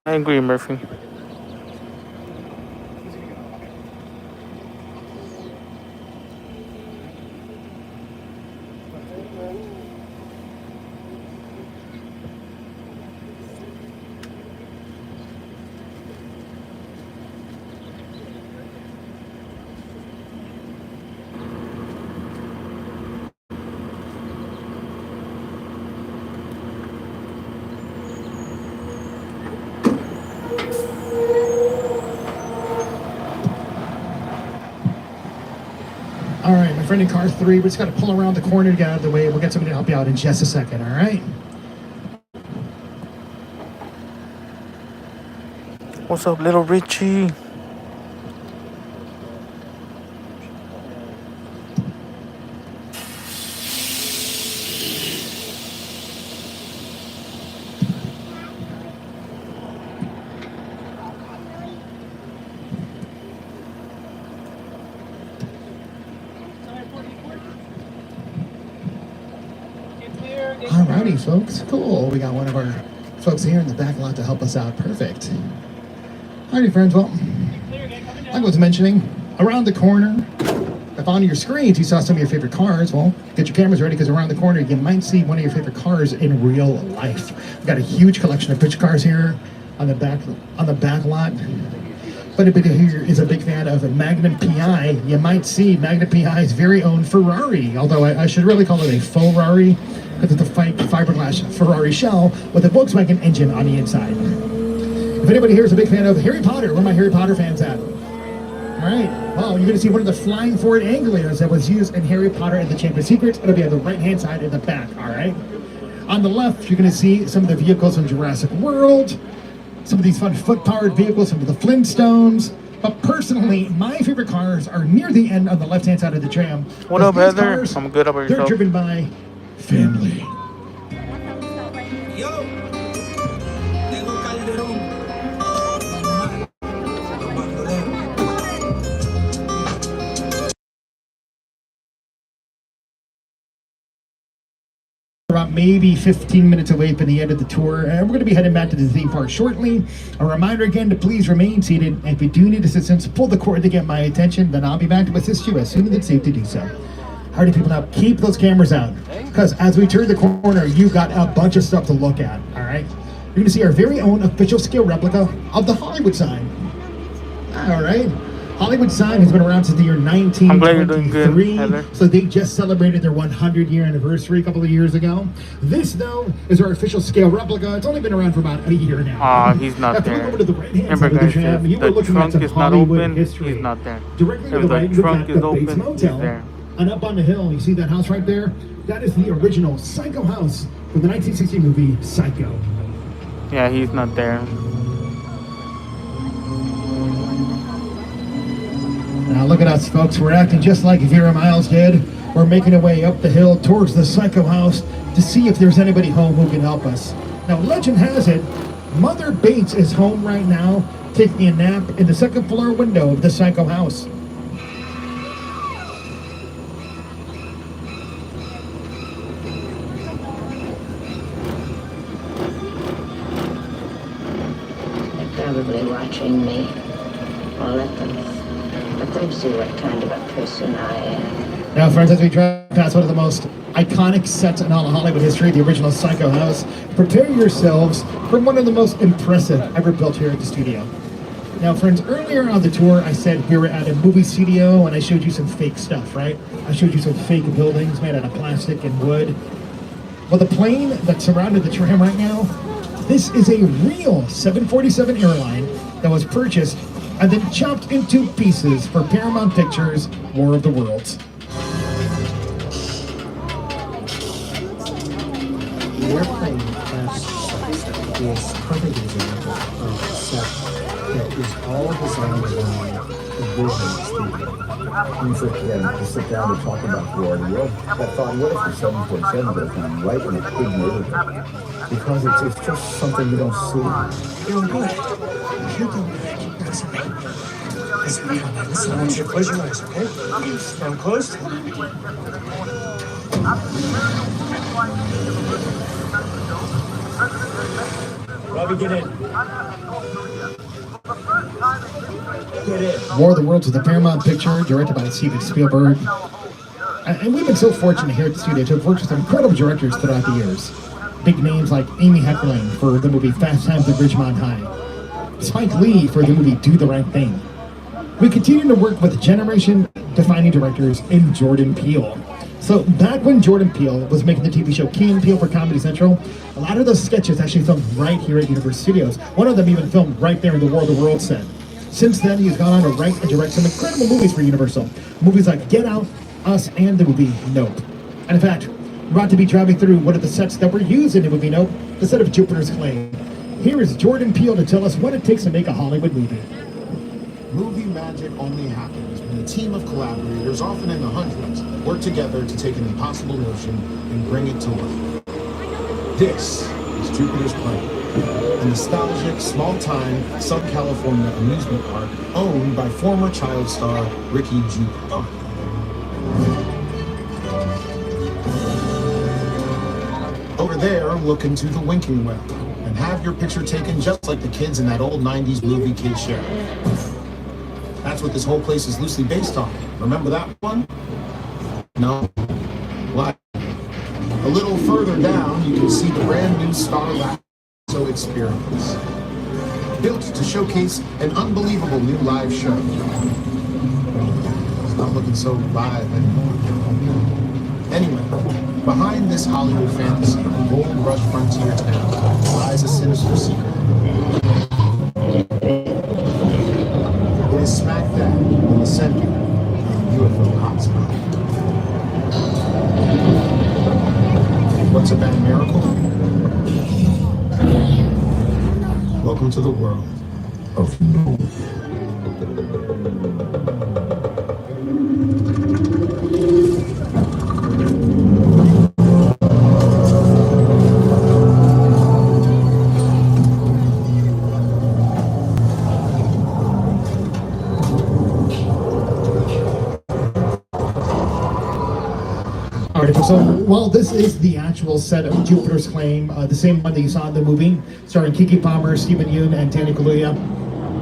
I agree, Murphy. All right, my friend in car 3, we just got to pull around the corner to get out of the way. We'll get somebody to help you out in just a second, all right? What's up, little Richie? Alrighty, folks. Cool. We got one of our folks here in the back lot to help us out. Perfect. Alrighty, friends. Well, like I was mentioning, around the corner, if on your screens you saw some of your favorite cars, well, get your cameras ready because around the corner you might see one of your favorite cars in real life. We've got a huge collection of picture cars here on the back lot. But if here is a big fan of Magnum PI, you might see Magnum PI's very own Ferrari, although I should really call it a faux Rari, because it's a fiberglass Ferrari shell with a Volkswagen engine on the inside. If anybody here is a big fan of Harry Potter, where are my Harry Potter fans at? All right, well, you're going to see one of the flying forward angulators that was used in Harry Potter and the Chamber of Secrets. It'll be on the right-hand side in the back, all right? On the left, you're going to see some of the vehicles from Jurassic World, some of these fun foot-powered vehicles, some of the Flintstones. But personally, my favorite cars are near the end on the left-hand side of the tram. What up, Heather? I'm good. How about They're yourself? driven by family. About maybe 15 minutes away from the end of the tour, and we're going to be heading back to the theme park shortly. A reminder again to please remain seated, and if you do need assistance, pull the cord to get my attention, then I'll be back to assist you as soon as it's safe to do so. Alrighty, people, now keep those cameras out, because as we turn the corner, you've got a bunch of stuff to look at, alright? You're going to see our very own official scale replica of the Hollywood sign. Alright? Hollywood sign has been around since the year 1923. I'm glad you're doing good, Heather. So they just celebrated their 100-year anniversary a couple of years ago. This, though, is our official scale replica. It's only been around for about a year now. He's not there. Over to the right-hand Remember, side of the guys, tram, you were if the looking at trunk some is not Hollywood open, history. he's not there. Directly to If the the right, we've trunk got is the Bates open, he's Motel. there. And up on the hill, you see that house right there? That is the original Psycho house from the 1960 movie Psycho. Yeah, he's not there. Now look at us, folks. We're acting just like Vera Miles did. We're making our way up the hill towards the Psycho house to see if there's anybody home who can help us. Now, legend has it, Mother Bates is home right now, taking a nap in the second floor window of the Psycho house. They're probably watching me. Well, let them see what kind of a person I am. Now, friends, as we drive past one of the most iconic sets in all of Hollywood history, the original Psycho house, prepare yourselves for one of the most impressive ever built here at the studio. Now, friends, earlier on the tour, I said we were at a movie studio, and I showed you some fake stuff, right? I showed you some fake buildings made out of plastic and wood. Well, the plane that surrounded the tram right now, this is a real 747 airline that was purchased and then chopped into pieces for Paramount Pictures' War of the Worlds. The airplane crash set is a perfect example of a set that is all designed around the vision You sit, to sit down and talk about War of the World. I thought, what if the 747 goes down right in a big neighborhood? Because it's just something you don't see. Doing good. You're doing good. Listen, listen, I want you to close your eyes, okay? Stand closed. Robbie, get in. Get in. War of the Worlds is a Paramount picture directed by Steven Spielberg. And we've been so fortunate here at the studio to have worked with some incredible directors throughout the years. Big names like Amy Heckerling for the movie Fast Times at Ridgemont High. Spike Lee for the movie Do the Right Thing. We continue to work with generation-defining directors in Jordan Peele. So back when Jordan Peele was making the TV show Key and Peele for Comedy Central, a lot of those sketches actually filmed right here at Universal Studios. One of them even filmed right there in the War of the Worlds set. Since then, he's gone on to write and direct some incredible movies for Universal. Movies like Get Out, Us and the movie Nope. And in fact, we're about to be driving through one of the sets that were used in the movie Nope, the set of Jupiter's Claim. Here is Jordan Peele to tell us what it takes to make a Hollywood movie. Movie magic only happens when a team of collaborators, often in the hundreds, work together to take an impossible notion and bring it to life. This is Jupiter's Claim, a nostalgic, small-time, Southern California amusement park owned by former child star Ricky G. Over there, look into the winking well and have your picture taken just like the kids in that old 90s movie 𝐾𝐨. That's what this whole place is loosely based on. Remember that one? No? Why? A little further down, you can see the brand new Star Lasso experience, built to showcase an unbelievable new live show. It's not looking so live anymore. Anyway, behind this Hollywood fantasy, Gold Rush frontier town, lies a sinister secret. It is smack dab in the center of the UFO hotspot. What's a bad miracle? Welcome to the world of no. So while this is the actual set of Jupiter's Claim, the same one that you saw in the movie, starring Keke Palmer, Steven Yeun, and Danny Kaluuya,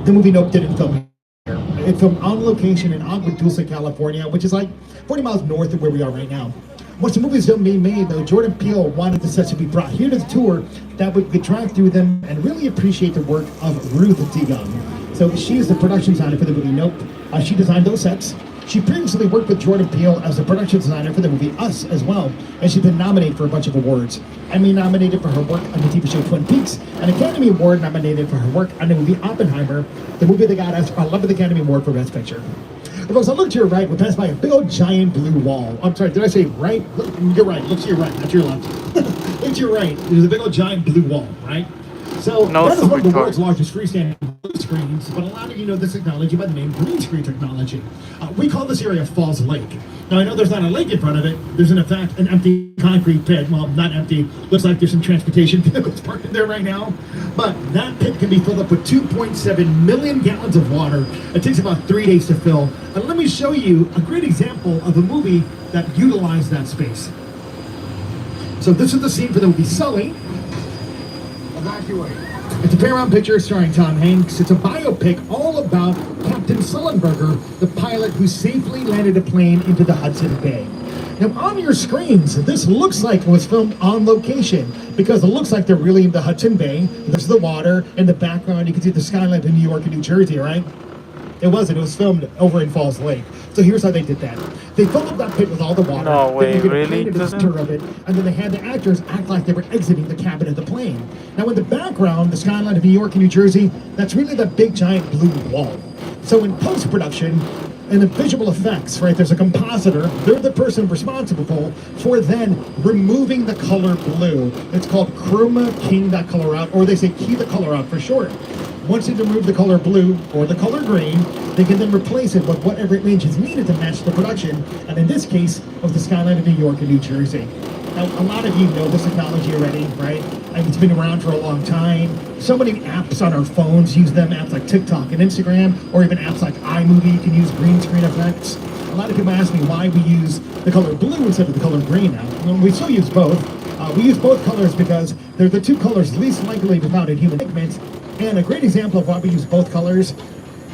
the movie Nope didn't film here. It filmed on location in Agua Dulce, California, which is like 40 miles north of where we are right now. Once the movie's being made, though, Jordan Peele wanted the sets to be brought here to the tour that we could drive through them and really appreciate the work of Ruth Tigam. So she is the production designer for the movie Nope. She designed those sets. She previously worked with Jordan Peele as the production designer for the movie Us as well, and she's been nominated for a bunch of awards. Emmy nominated for her work on the TV show Twin Peaks, an Academy Award nominated for her work on the movie Oppenheimer, the movie that got us our 11th Academy Award for Best Picture. Folks, I look to your right, we're passed by a big old giant blue wall. I'm sorry, did I say right? Look, you're right, look to your right, not to your left. Look to your right, there's a big old giant blue wall, right? So that is one of the world's largest freestanding blue screens, but a lot of you know this technology by the name green screen technology. We call this area Falls Lake. Now I know there's not a lake in front of it. There's in fact an empty concrete pit. Well, not empty. Looks like there's some transportation vehicles parked in there right now. But that pit can be filled up with 2.7 million gallons of water. It takes about 3 days to fill. And let me show you a great example of a movie that utilized that space. So this is the scene for the movie Sully. Evacuate. It's a Paramount picture starring Tom Hanks. It's a biopic all about Captain Sullenberger, the pilot who safely landed a plane into the Hudson Bay. Now on your screens, this looks like it was filmed on location because it looks like they're really in the Hudson Bay. There's the water. In the background, you can see the skyline of New York and New Jersey, right? It wasn't. It was filmed over in Falls Lake. So here's how they did that. They filled up that pit with all the water. No way, really? The stir of it, and then they had the actors act like they were exiting the cabin of the plane. Now in the background, the skyline of New York and New Jersey, that's really the big giant blue wall. So in post-production, and the visual effects, right, there's a compositor. They're the person responsible for then removing the color blue. It's called chroma keying that color out, or they say key the color out for short. Once they remove the color blue or the color green, they can then replace it with whatever image is needed to match the production, and in this case, of the skyline of New York and New Jersey. Now, a lot of you know this technology already, right? And it's been around for a long time. So many apps on our phones use them, apps like TikTok and Instagram, or even apps like iMovie. You can use green screen effects. A lot of people ask me why we use the color blue instead of the color green now. Well, we still use both. We use both colors because they're the two colors least likely to be found in human pigments. And a great example of why we use both colors,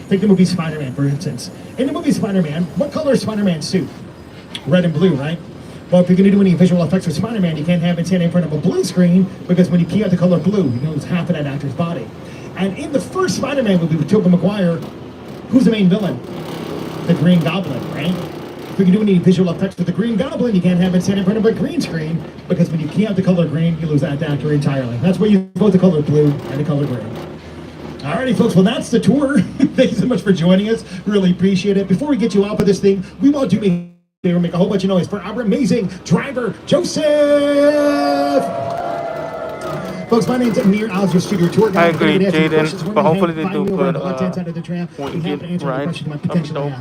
take the movie Spider-Man, for instance. In the movie Spider-Man, what color is Spider-Man's suit? Red and blue, right? Well, if you're going to do any visual effects with Spider-Man, you can't have it stand in front of a blue screen because when you key out the color blue, you know it's half of that actor's body. And in the first Spider-Man movie with Tobey Maguire, who's the main villain? The Green Goblin, right? If you're going to do any visual effects with the Green Goblin, you can't have it stand in front of a green screen because when you key out the color green, you lose that actor entirely. That's why you use both the color blue and the color green. Alrighty, folks, well, that's the tour. Thank you so much for joining us. Really appreciate it. Before we get you off of this thing, we want to make favor, make a whole bunch of noise for our amazing driver, Joseph! Folks, my name's Amir. I was your studio tour guide. I agree, Jaden, but hopefully they do good ride.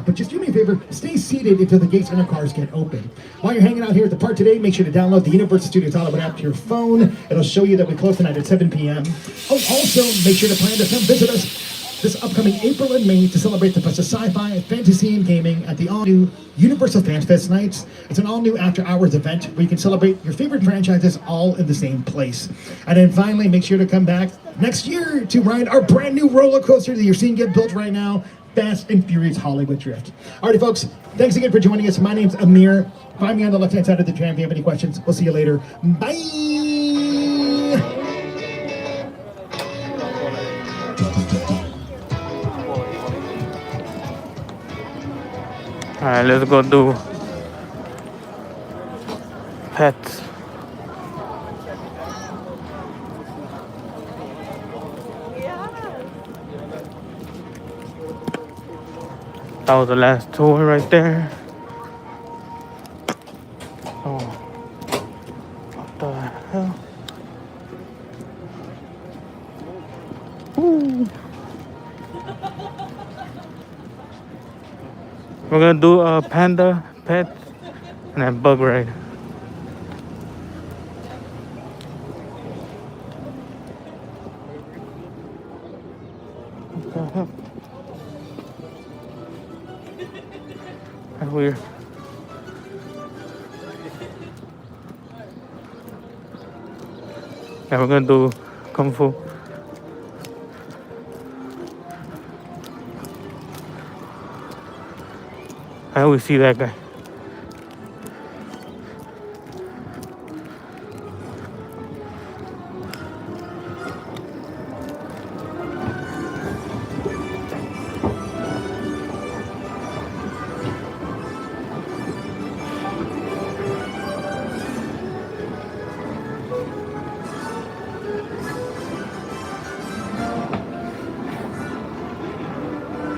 But just do me a favor, stay seated until the gates and the cars get open. While you're hanging out here at the park today, make sure to download the Universal Studios Hollywood app to your phone. It'll show you that we close tonight at 7 p.m. Oh, also, make sure to plan to come visit us this upcoming April and May to celebrate the best of sci-fi, fantasy, and gaming at the all-new Universal Fan Fest nights. It's an all-new after-hours event where you can celebrate your favorite franchises all in the same place. And then finally, make sure to come back next year to ride our brand new roller coaster that you're seeing get built right now, Fast and Furious Hollywood Drift. Alrighty, folks, thanks again for joining us. My name's Amir. Find me on the left-hand side of the tram if you have any questions. We'll see you later. Bye! Alright, let's go do pets. That was the last tour right there. Oh, what the hell? Woo. We're gonna do a panda, pet, and a bug ride. What the hell? That's weird. Yeah, we're gonna do Kung Fu. I always see that guy.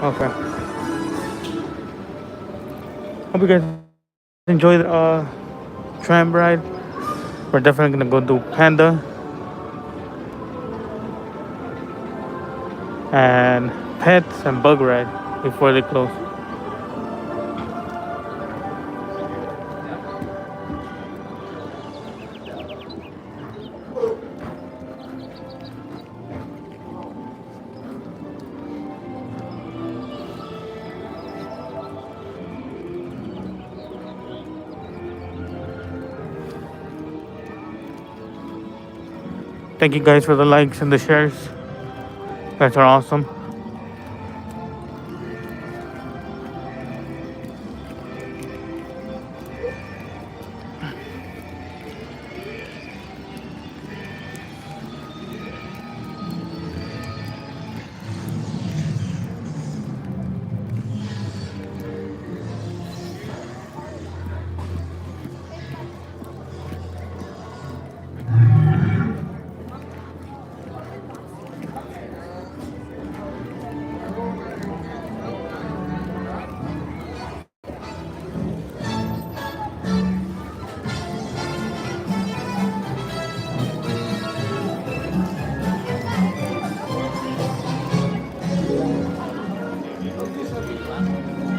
Okay. Hope you guys enjoy the tram ride. We're definitely gonna go do panda and pets and bug ride before they close. Thank you guys for the likes and the shares. You guys are awesome.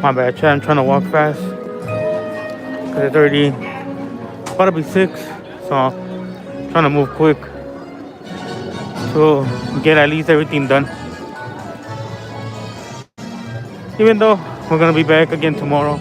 My bad, chat. I'm trying to walk fast because it's already about to be 6, so I'm trying to move quick to get at least everything done. Even though we're gonna be back again tomorrow.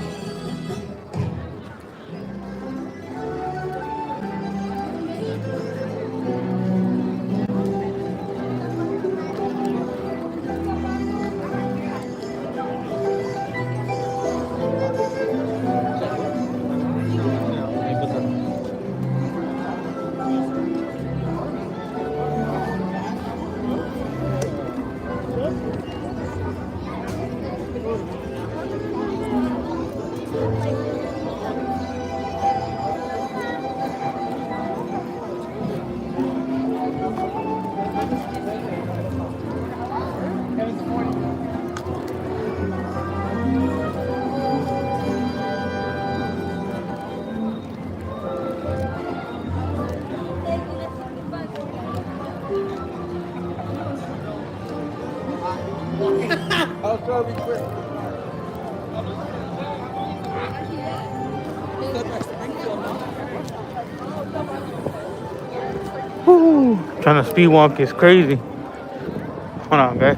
Woo. Trying to speed walk is crazy. Hold on, guys.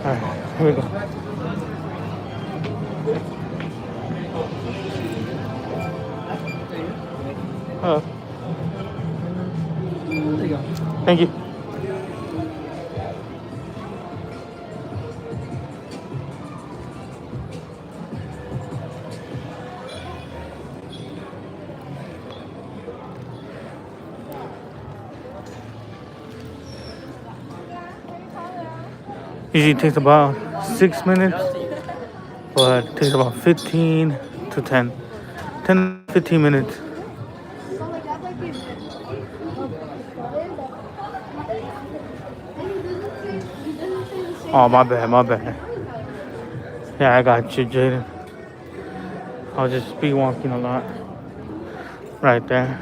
Alright, here we go. Hello. There you go. Thank you. Usually takes about 6 minutes, but it takes about 15 to 10 to 15 minutes. Oh, my bad. Yeah, I got you, Jaden. I was just speed walking a lot. Right there.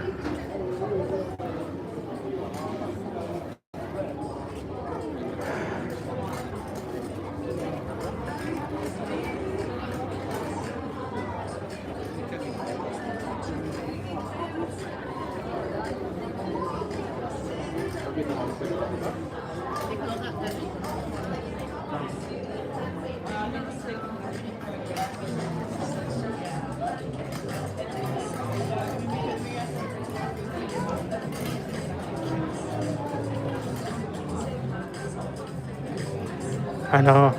I know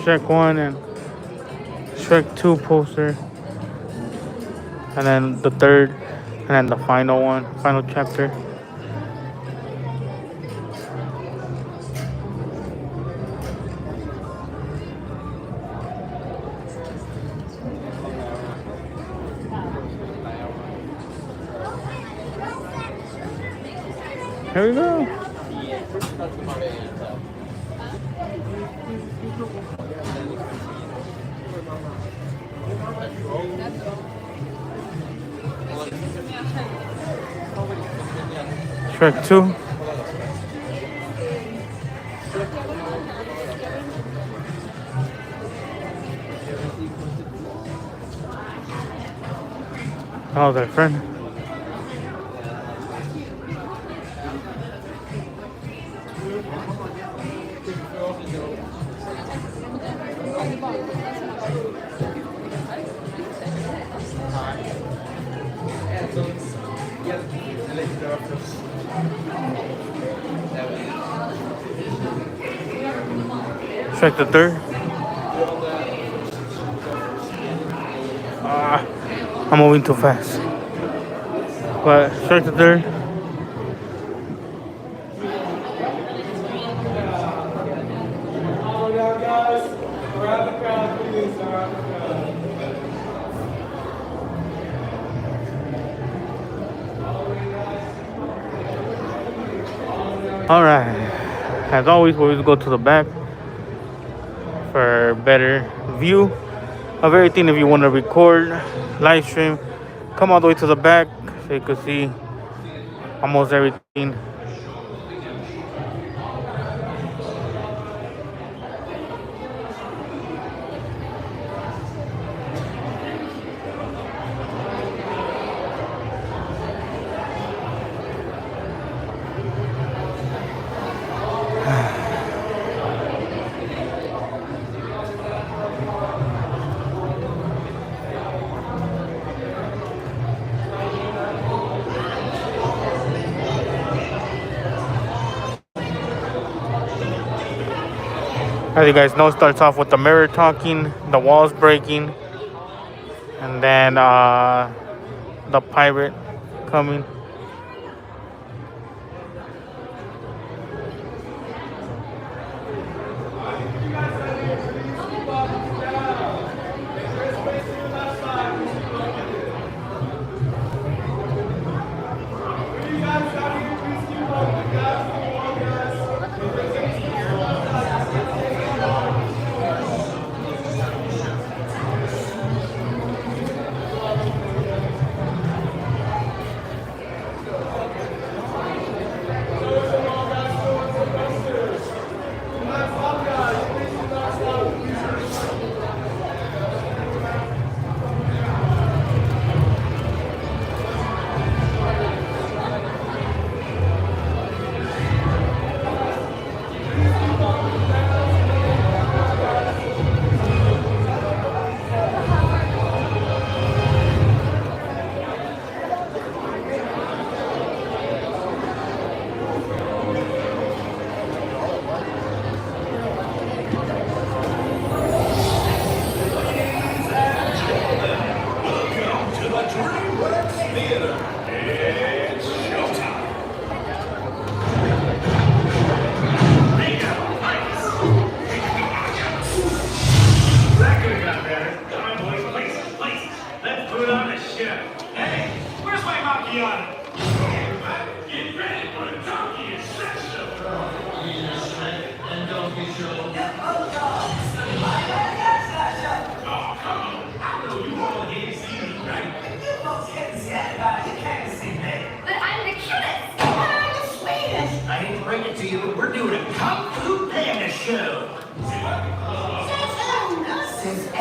Shrek 1 and Shrek 2 poster, and then the third, and then the final chapter. Here we go. Shrek 2. Oh, their friend. Shrek the third. I'm moving too fast. But Shrek the third. Alright. As always, we always go to the back for better view of everything. If you want to record, live stream, come all the way to the back so you can see almost everything. As you guys know, it starts off with the mirror talking, the walls breaking, and then the pirate coming.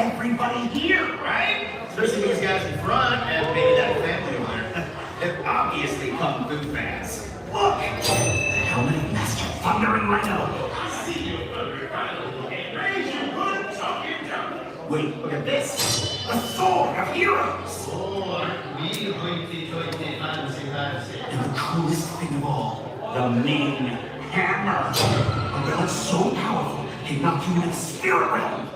everybody here, right? Especially these guys in front and maybe that family over there. They're obviously kung fu fans. Look! The helmet of Master Thundering Rhino. I see you, Thundering Rhino. Raise your hood, tuck your tongue. Wait, look at this. A sword of heroes. And the coolest thing of all, the main hammer. A relic so powerful, it knocked you into the spirit realm.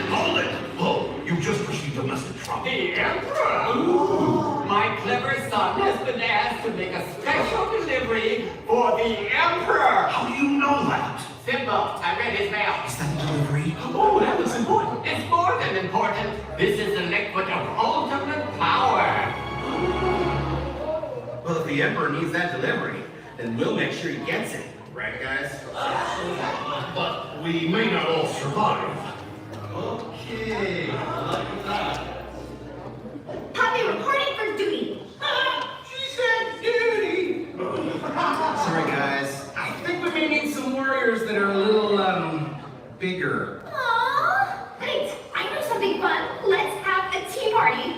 Hold it! Oh, you just received domestic trouble. The Emperor! Ooh, my clever son has been asked to make a special delivery for the Emperor. How do you know that? Simple. I read his mail. Is that a delivery? Oh, that was important. It's more than important. This is the liquid of ultimate power. Well, if the Emperor needs that delivery, then we'll make sure he gets it. Right, guys? But we may not all survive. Okay. Poppy reporting for duty. She said duty. Sorry, guys. I think we may need some warriors that are a little, bigger. Aww. Wait, I know something fun. Let's have a tea party.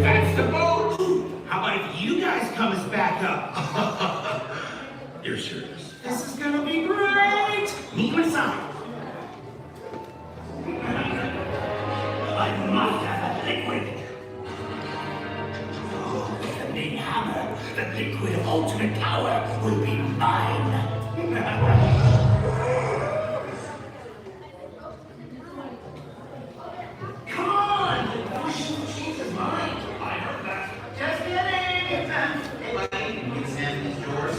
That's the boat. How about if you guys come as backup? You're serious? This is gonna be great. Meet you inside. I must have a liquid. Oh, with the big hammer, the liquid of ultimate power will be mine. Come on! She's mine. I heard that. Just kidding! Hey, buddy, you can stand these doors.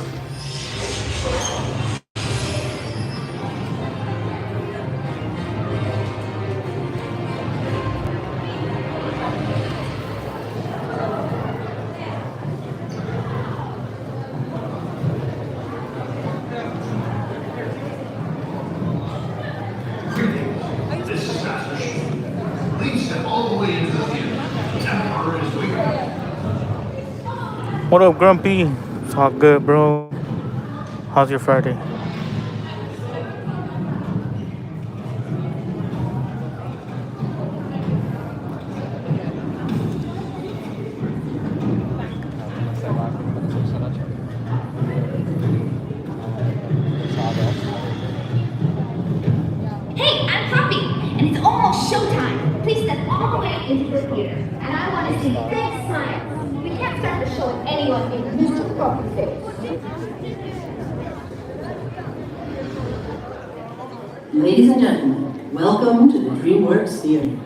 This is Master Chief. Please step all the way into the theater. The Emperor is waiting. What up, Grumpy? It's all good, bro. How's your Friday? Hey, I'm Poppy, and it's almost showtime. Please step all the way into the theater. And I want to see big science. We can't start the show with anyone in Mr. Grumpy's face. Ladies and gentlemen, welcome to the DreamWorks Theater.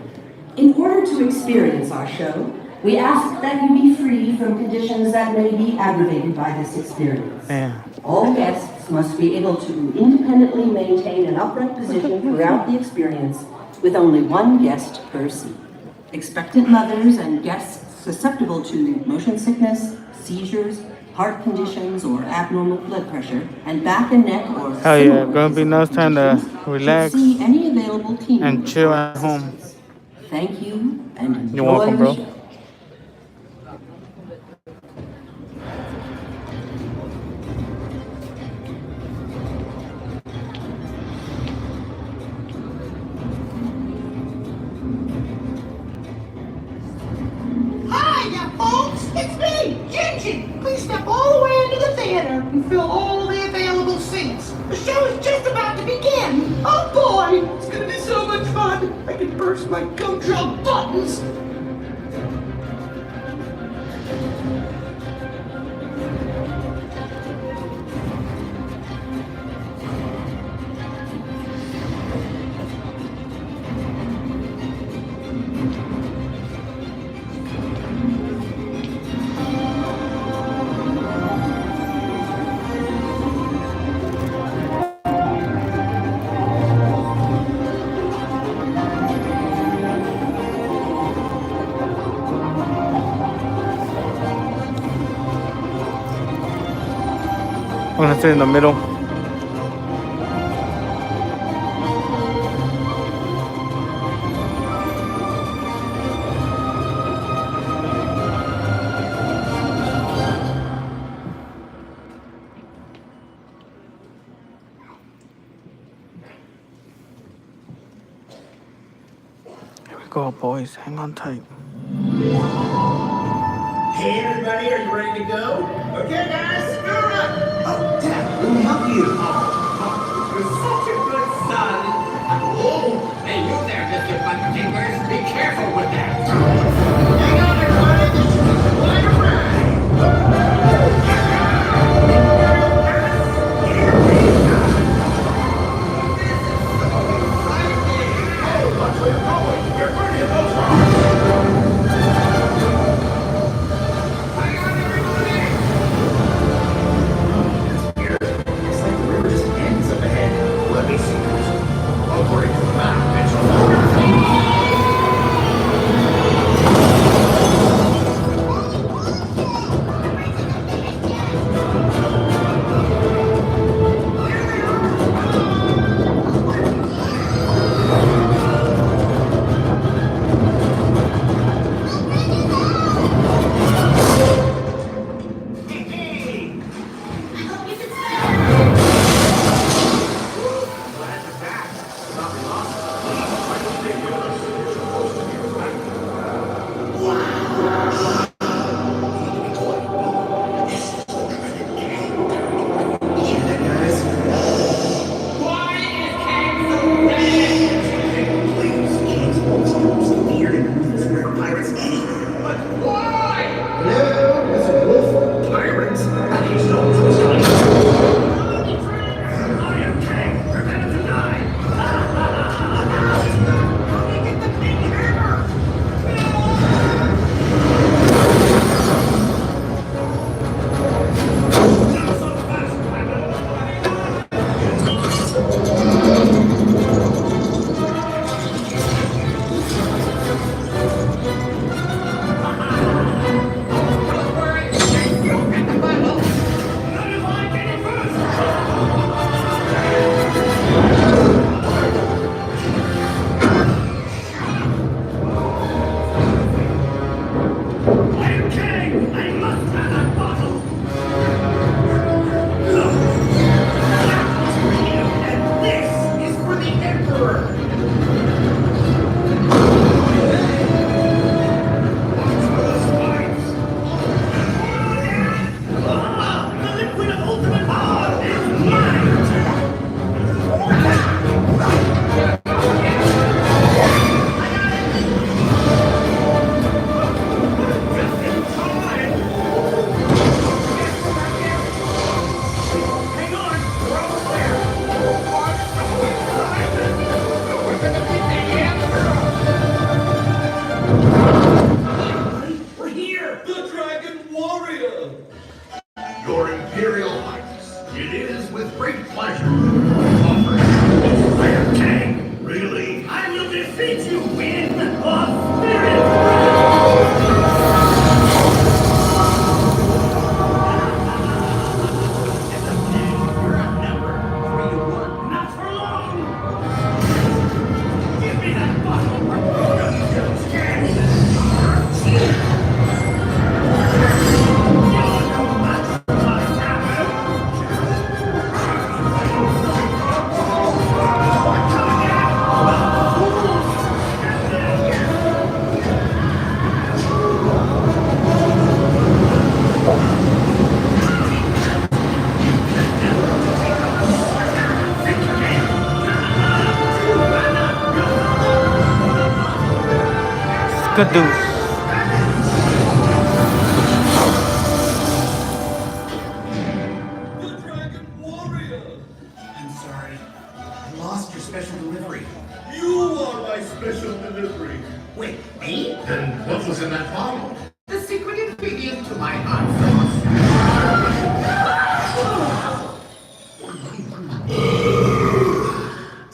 In order to experience our show, we ask that you be free from conditions that may be aggravated by this experience. Yeah. All guests must be able to independently maintain an upright position throughout the experience, with only one guest per seat. Expectant mothers and guests susceptible to motion sickness, seizures, heart conditions, or abnormal blood pressure, and back and neck or Hell yeah, similar Grumpy, now it's time to relax should see any available team and chill at home. Thank you and enjoy You're welcome, the bro. show. Hiya, folks. It's me, Gingy. Please step all the way into the theater and fill all the available seats. The show is just about to begin. Oh boy, it's gonna be so much fun. I can burst my gumdrop buttons. I'm gonna sit in the middle. Go, boys. Hang on tight. Hey, everybody, are you ready to go? Okay, guys, go up! Oh, Dad, let me help you. You're such a good son. Oh, hey, you there, Mr. Butterfingers. Be careful with that. Hang on, everybody. This is quite a ride. Hey, watch where you're going. You're going to hit those rocks. It's like the river just ends up ahead. Let me see. According to the map, it's Your Imperial Highness, it is with great pleasure offering Iron King. Really? I will defeat you in a Skadoosh. I'm sorry. I lost your special delivery. You are my special delivery. Wait, me? Then what was in that bottle? The secret ingredient to my hot sauce.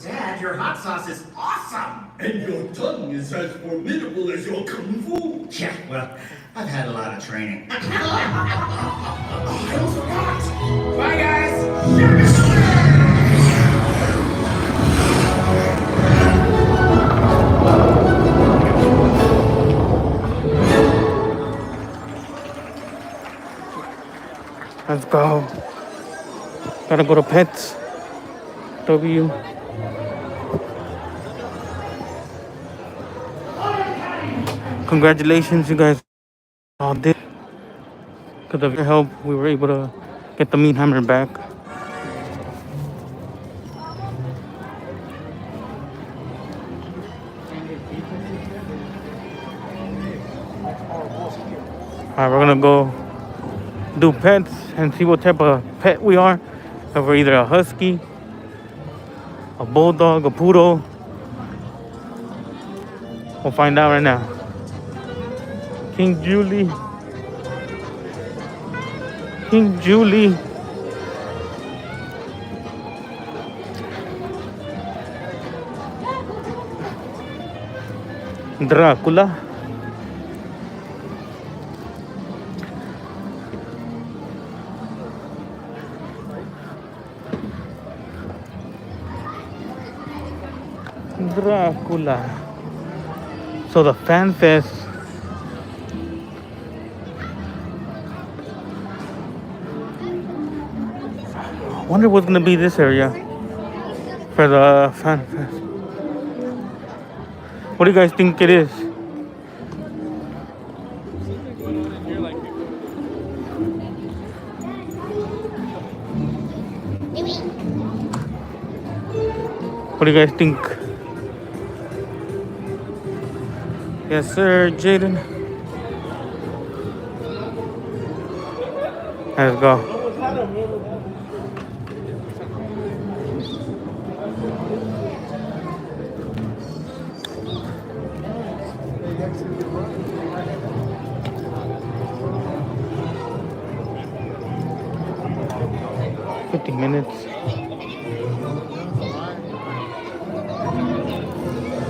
Dad, your hot sauce is awesome! And your tongue is as formidable as your kung fu. Yeah, well, I've had a lot of training. I almost forgot. Bye, guys! Let's go. Gotta go to Pets. W. Congratulations, you guys all did. Because of your help, we were able to get the meat hammer back. Alright, we're gonna go do pets and see what type of pet we are. If we're either a husky, a bulldog, a poodle. We'll find out right now. King Julie. King Julie. Dracula. Dracula. So the fan fest. I wonder what's gonna be this area for the fan fest. What do you guys think it is? What do you guys think? Yes, sir, Jaden. Let's go. Minutes.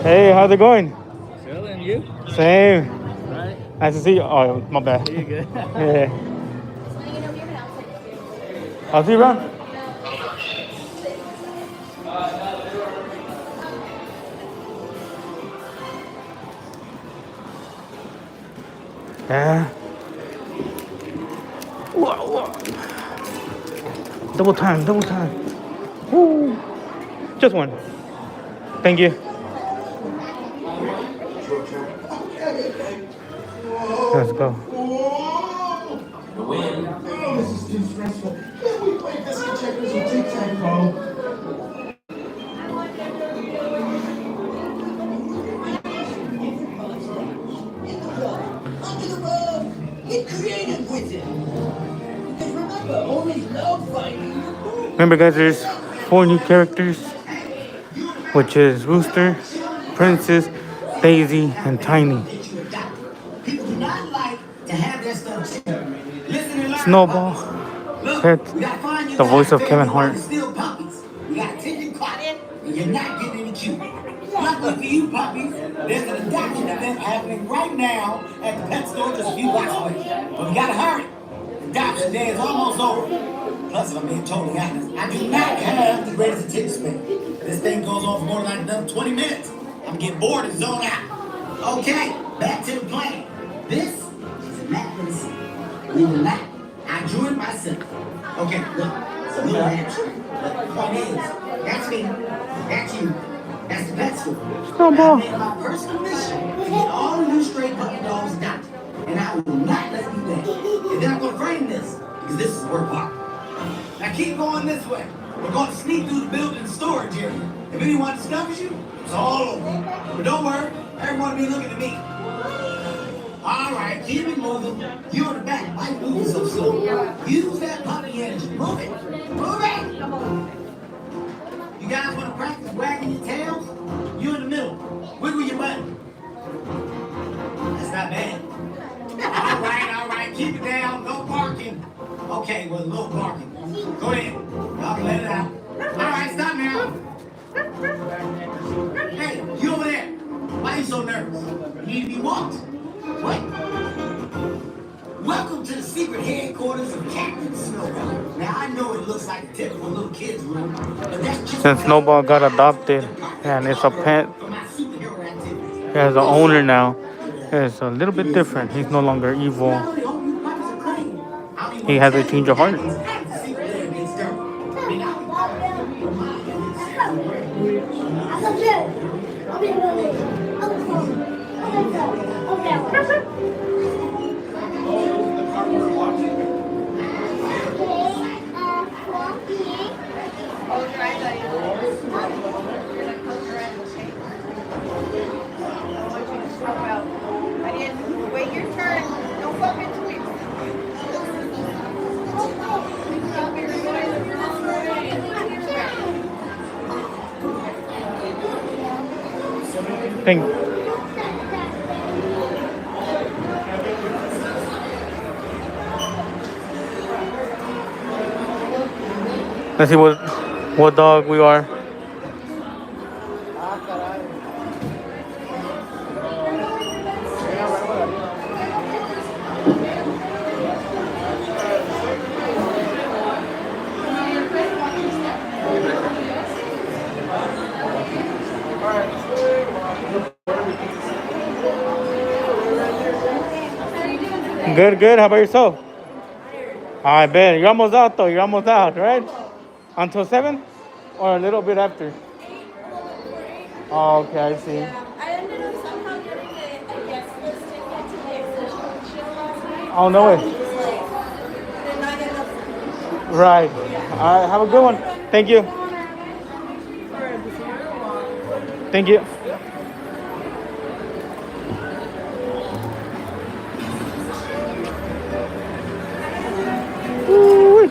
Hey, how's it going? Good, and you? Same. Right. Nice to see you. Oh, my bad. You good? Yeah. I'll see you around. Yeah. Whoa, whoa. Double time, double time. Woo. Just one. Thank you. Let's go. Oh, this is too stressful. Can we play biscuit checkers or tic-tac-toe? Under the rug. Get creative with it. Because remember, only love fighting. Remember, guys, there's 4 new characters, which is Rooster, Princess, Daisy, and Tiny. People do not like to have their stuff. Snowball, Pet, the voice of Kevin Hart. Still puppies. We got attention caught in, and you're not getting any cute. Luckily for you puppies, there's an adoption event happening right now at the pet store just a few blocks away. But we gotta hurry. Adoption day is almost over. Plus, if I'm being totally honest, I do not have the greatest attention span. This thing goes on for more than like another 20 minutes. I'm getting bored and zone out. Okay, back to the plan. This is a map for the city. Believe it or not, I drew it myself. Okay, look, it's a little abstract. But the point is, that's me, that's you, that's the pet store. I made my personal mission to get all the new stray puppy dogs adopted. And I will not let you down. And then I'm going to frame this, because this is the work part. Now keep going this way. We're going to sneak through the building storage area. If anyone discovers you, it's all over. But don't worry, everyone will be looking at me. All right, keep it moving. You're in the back. Why are you moving so slow? Use that puppy energy. Move it. Move it. You guys want to practice wagging your tails? You in the middle. Wiggle your butt. That's not bad. All right. Keep it down. No barking. Okay, well, no barking. Go ahead. Y'all can let it out. All right, stop now. Hey, you over there. Why are you so nervous? You need to be walked. What? Welcome to the secret headquarters of Captain Snowball. Now, I know it looks like a typical little kid's room, but that's just... Since Snowball got adopted and it's a pet, he has an owner now. It's a little bit different. He's no longer evil. He has a change of heart. Wait your turn. Don't bump into it. Thank. Let's see what dog we are. Good, good. How about yourself? I bet. You're almost out, though. You're almost out, right? Until 7? Or a little bit after? Oh, okay, I see. I ended up somehow getting a guest list ticket to the exhibition last night. Oh, no way. Did not get enough. Right. All right, have a good one. Thank you. Thank you. Woo-wee.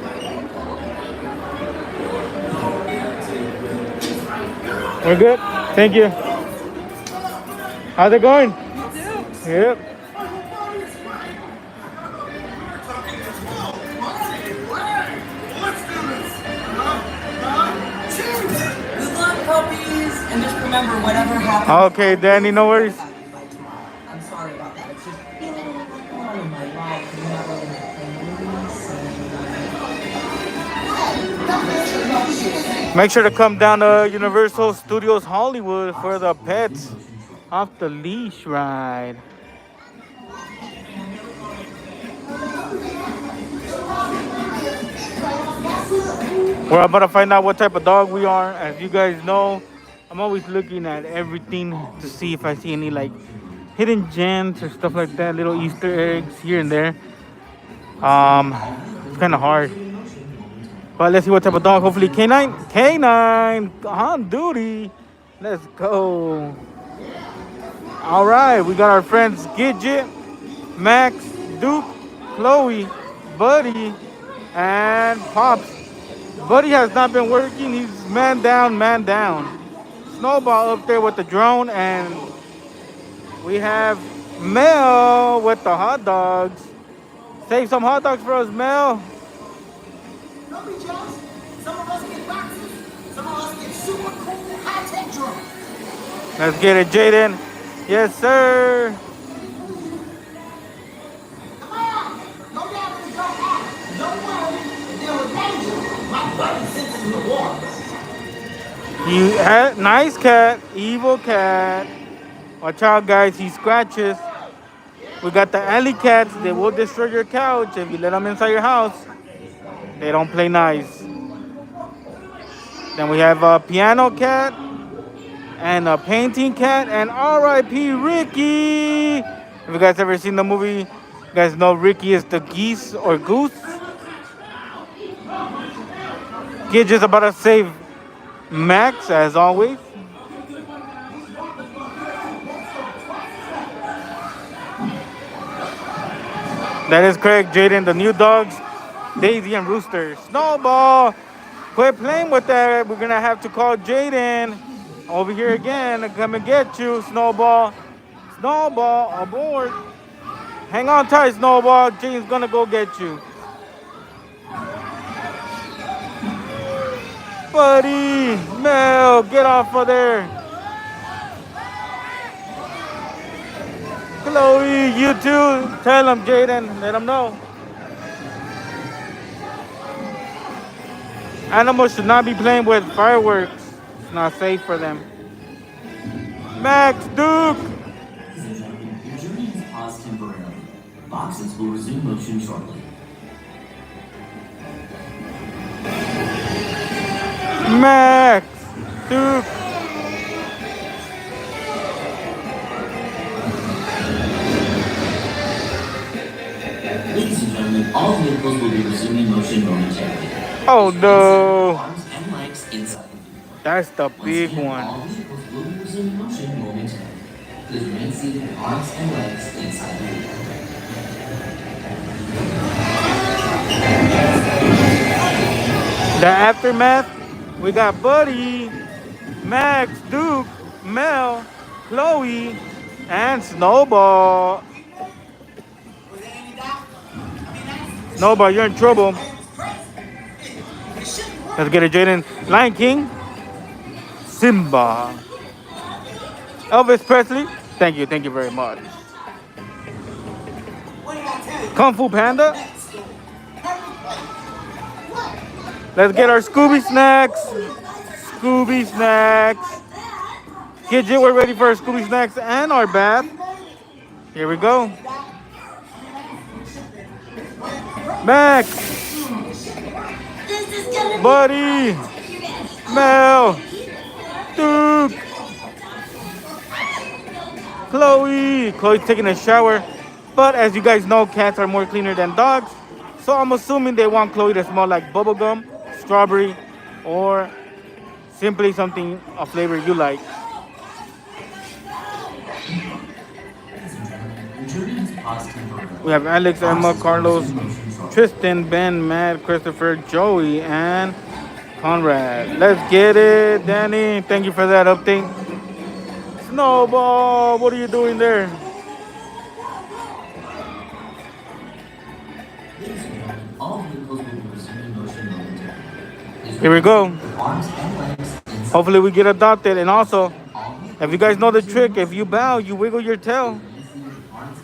We're good. Thank you. How's it going? Yep. Good luck, puppies, and just remember, whatever happens. Okay, Danny, no worries. I'm sorry about that. It's just all in my life. I'm not really Make sure to come down to Universal Studios Hollywood for the Pets Off the Leash ride. We're about to find out what type of dog we are. As you guys know, I'm always looking at everything to see if I see any like hidden gems or stuff like that, little Easter eggs here and there. It's kind of hard. But let's see what type of dog. Hopefully K9. K9 on duty. Let's go. All right, we got our friends Gidget, Max, Duke, Chloe, Buddy, and Pops. Buddy has not been working. He's man down, man down. Snowball up there with the drone, and we have Mel with the hot dogs. Save some hot dogs for us, Mel. Don't be jealous. Some of us get boxes. Some of us get super cool high-tech drones. Let's get it, Jaden. Yes, sir. Come on. Go down to the drone app. Don't worry. If there was danger, my buddy sent us in the water. You had nice cat, evil cat. Watch out, guys. He scratches. We got the alley cats. They will destroy your couch if you let them inside your house. They don't play nice. Then we have a piano cat and a painting cat and R.I.P. Ricky. If you guys ever seen the movie, you guys know Ricky is the geese or goose. Kid just about to save Max as always. That is correct, Jaden. The new dogs, Daisy and Rooster. Snowball, quit playing with that. We're gonna have to call Jaden over here again to come and get you, Snowball. Snowball, aboard. Hang on tight, Snowball. Jaden's gonna go get you. Buddy, Mel, get off of there. Chloe, you too. Tell him, Jaden. Let him know. Animals should not be playing with fireworks. It's not safe for them. Max, Duke. Your journey has paused temporarily. Boxes will resume motion shortly. Max, Duke. All vehicles will be resuming motion momentarily. Oh no! Arms and legs inside. That's the Once big again, one. all vehicles will be resuming motion momentarily. Please remain seated with arms and legs inside the vehicle. The aftermath, we got Buddy, Max, Duke, Mel, Chloe, and Snowball. Snowball, you're in trouble. Let's get it, Jaden. Lion King, Simba, Elvis Presley. Thank you very much. Kung Fu Panda. Let's get our Scooby snacks. Scooby snacks. 𝐾J, we're ready for our Scooby snacks and our bath. Here we go. Max, Buddy, Mel, Duke, Chloe. Chloe's taking a shower. But as you guys know, cats are more cleaner than dogs. So I'm assuming they want Chloe to smell like bubblegum, strawberry, or simply something, a flavor you like. We have Alex, Emma, Carlos, Tristan, Ben, Matt, Christopher, Joey, and Conrad. Let's get it, Danny. Thank you for that update. Snowball, what are you doing there? Here we go. Hopefully we get adopted. And also, if you guys know the trick, if you bow, you wiggle your tail.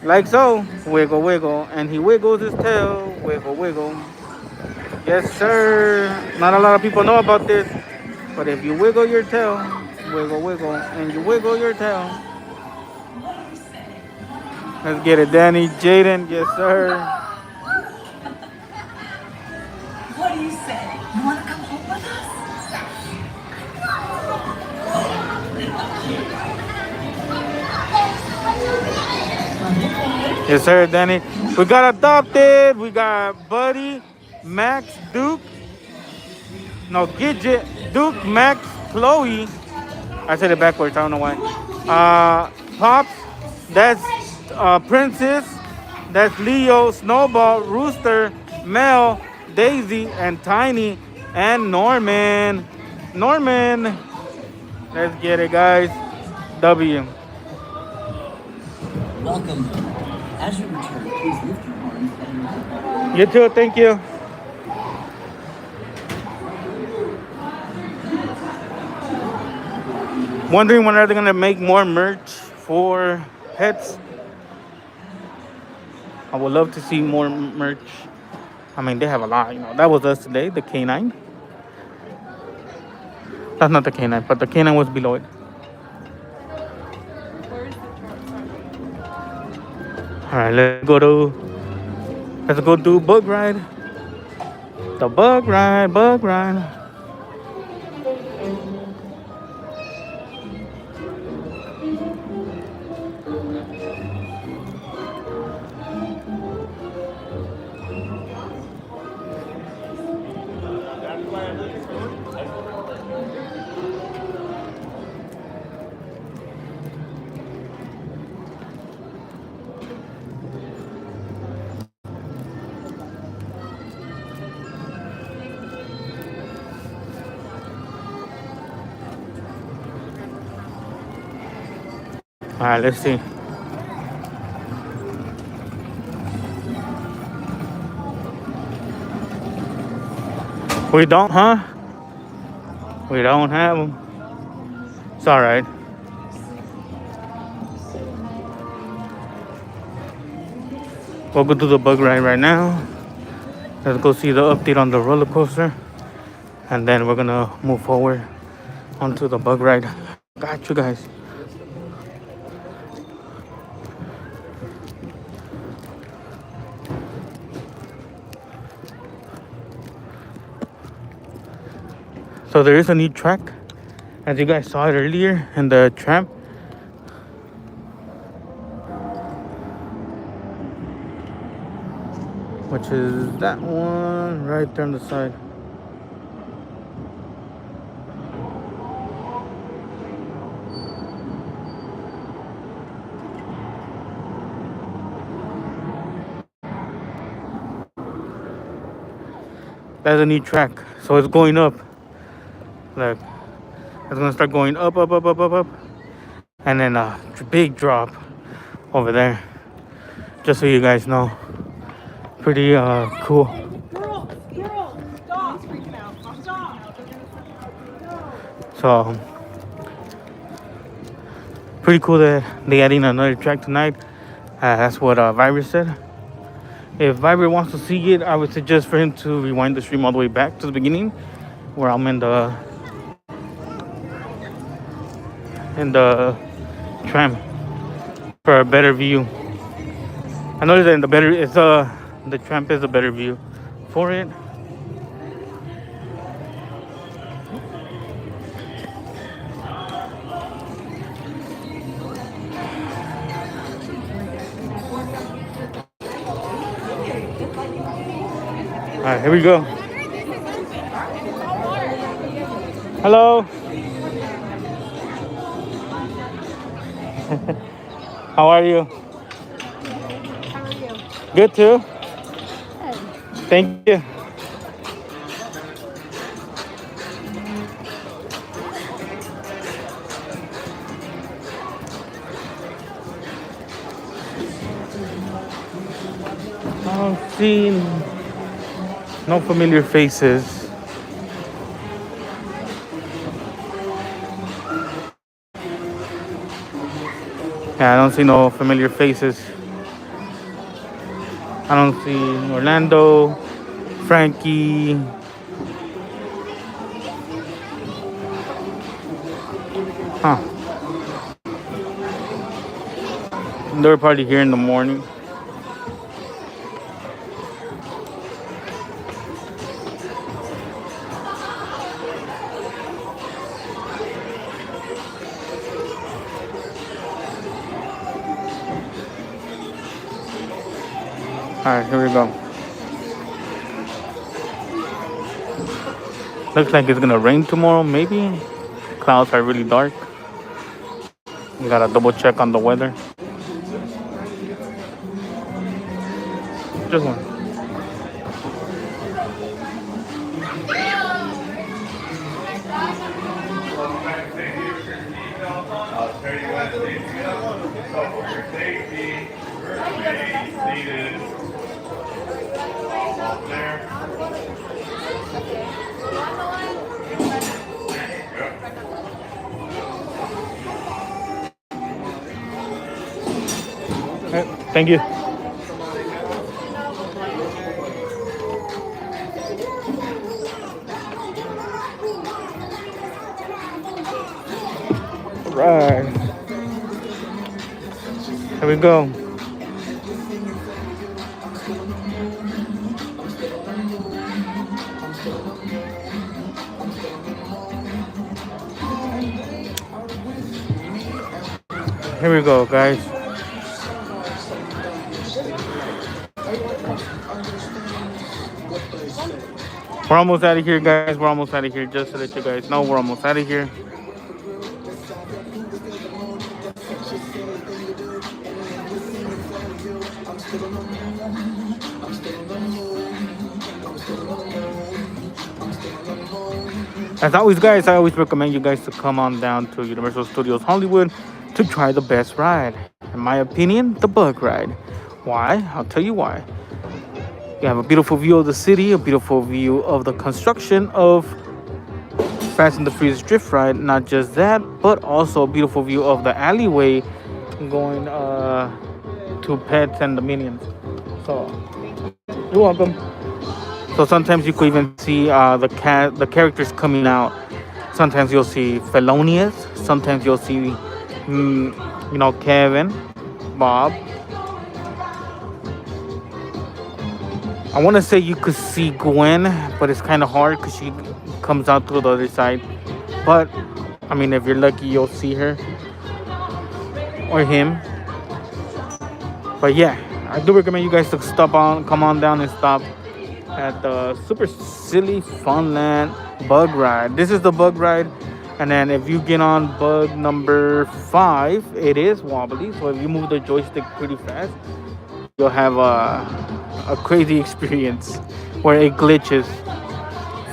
Like so. Wiggle, wiggle. And he wiggles his tail. Wiggle, wiggle. Yes, sir. Not a lot of people know about this. But if you wiggle your tail, wiggle, wiggle, and you wiggle your tail. Let's get it, Danny. Jaden. Yes, sir. What do you say? You want to come home with us? Yes, sir, Danny. We got adopted. We got Buddy, Max, Duke. No, Gidget, Duke, Max, Chloe. I said it backwards. I don't know why. Pops. That's Princess. That's Leo, Snowball, Rooster, Mel, Daisy, and Tiny, and Norman. Norman. Let's get it, guys. W. Welcome. As you return, please lift your arms and You too, thank you. Wondering when are they gonna make more merch for pets? I would love to see more merch. I mean, they have a lot, you know. That was us today, the canine. That's not the canine, but the canine was below it. All right, let's go do bug ride. The bug ride, bug ride. All right, let's see. We don't, huh? We don't have them. It's all right. We'll go do the bug ride right now. Let's go see the update on the roller coaster. And then we're gonna move forward onto the bug ride. Got you guys. So there is a new track, as you guys saw it earlier in the tram. which is that one right there on the side. That's a new track, so it's going up. Look, it's gonna start going up, up, up, up, up, up, and then a big drop over there. Just so you guys know, pretty cool. So pretty cool that they adding another track tonight. That's what Viber said. If Viber wants to see it, I would suggest for him to rewind the stream all the way back to the beginning, where I'm in the tram for a better view. I noticed that in the better it's the tram is a better view for it. All right, here we go. Hello. How are you? How are you? Good too. Good. Thank you. I don't see no familiar faces. Yeah, I don't see no familiar faces. I don't see Orlando, Frankie. Huh. They're probably here in the morning. Alright, here we go. Looks like it's gonna rain tomorrow, maybe. Clouds are really dark. We gotta double check on the weather. Just one. Thank you. Right. Here we go. Here we go, guys. We're almost out of here, guys. We're almost out of here. Just to let you guys know, we're almost out of here. As always, guys, I always recommend you guys to come on down to Universal Studios Hollywood to try the best ride. In my opinion, the bug ride. Why? I'll tell you why. You have a beautiful view of the city, a beautiful view of the construction of Fast and the Furious Drift Ride. Not just that, but also a beautiful view of the alleyway going to Pets and the Minions. So, you're welcome. So sometimes you could even see the characters coming out. Sometimes you'll see Felonious. Sometimes you'll see, Kevin, Bob. I want to say you could see Gwen, but it's kind of hard because she comes out through the other side. But, I mean, if you're lucky, you'll see her. Or him. But yeah, I do recommend you guys to come on down and stop at the Super Silly Funland Bug Ride. This is the bug ride, and then if you get on bug number 5, it is wobbly. So if you move the joystick pretty fast, you'll have a crazy experience where it glitches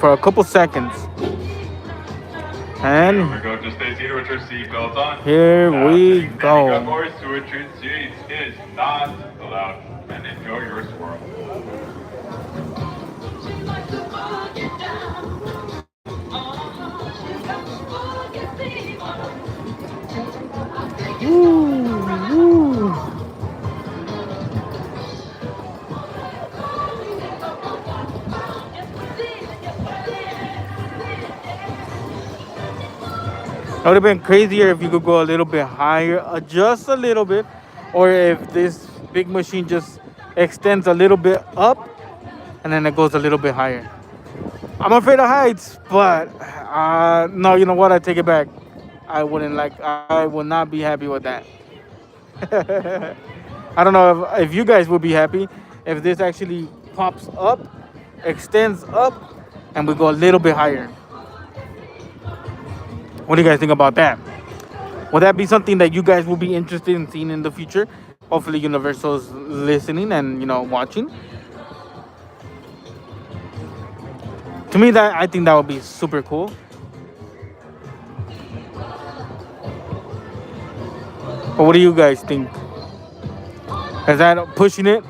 for a couple seconds. And here we go. Just stay seated with your seatbelt on. Here we go. Or switch your seats is not allowed. And enjoy your swirl. It would have been crazier if you could go a little bit higher, just a little bit, or if this big machine just extends a little bit up and then it goes a little bit higher. I'm afraid of heights, but no, you know what? I take it back. I would not be happy with that. I don't know if you guys would be happy if this actually pops up, extends up, and we go a little bit higher. What do you guys think about that? Will that be something that you guys will be interested in seeing in the future? Hopefully Universal's listening and, you know, watching. To me, I think that would be super cool. But what do you guys think? Is that pushing it?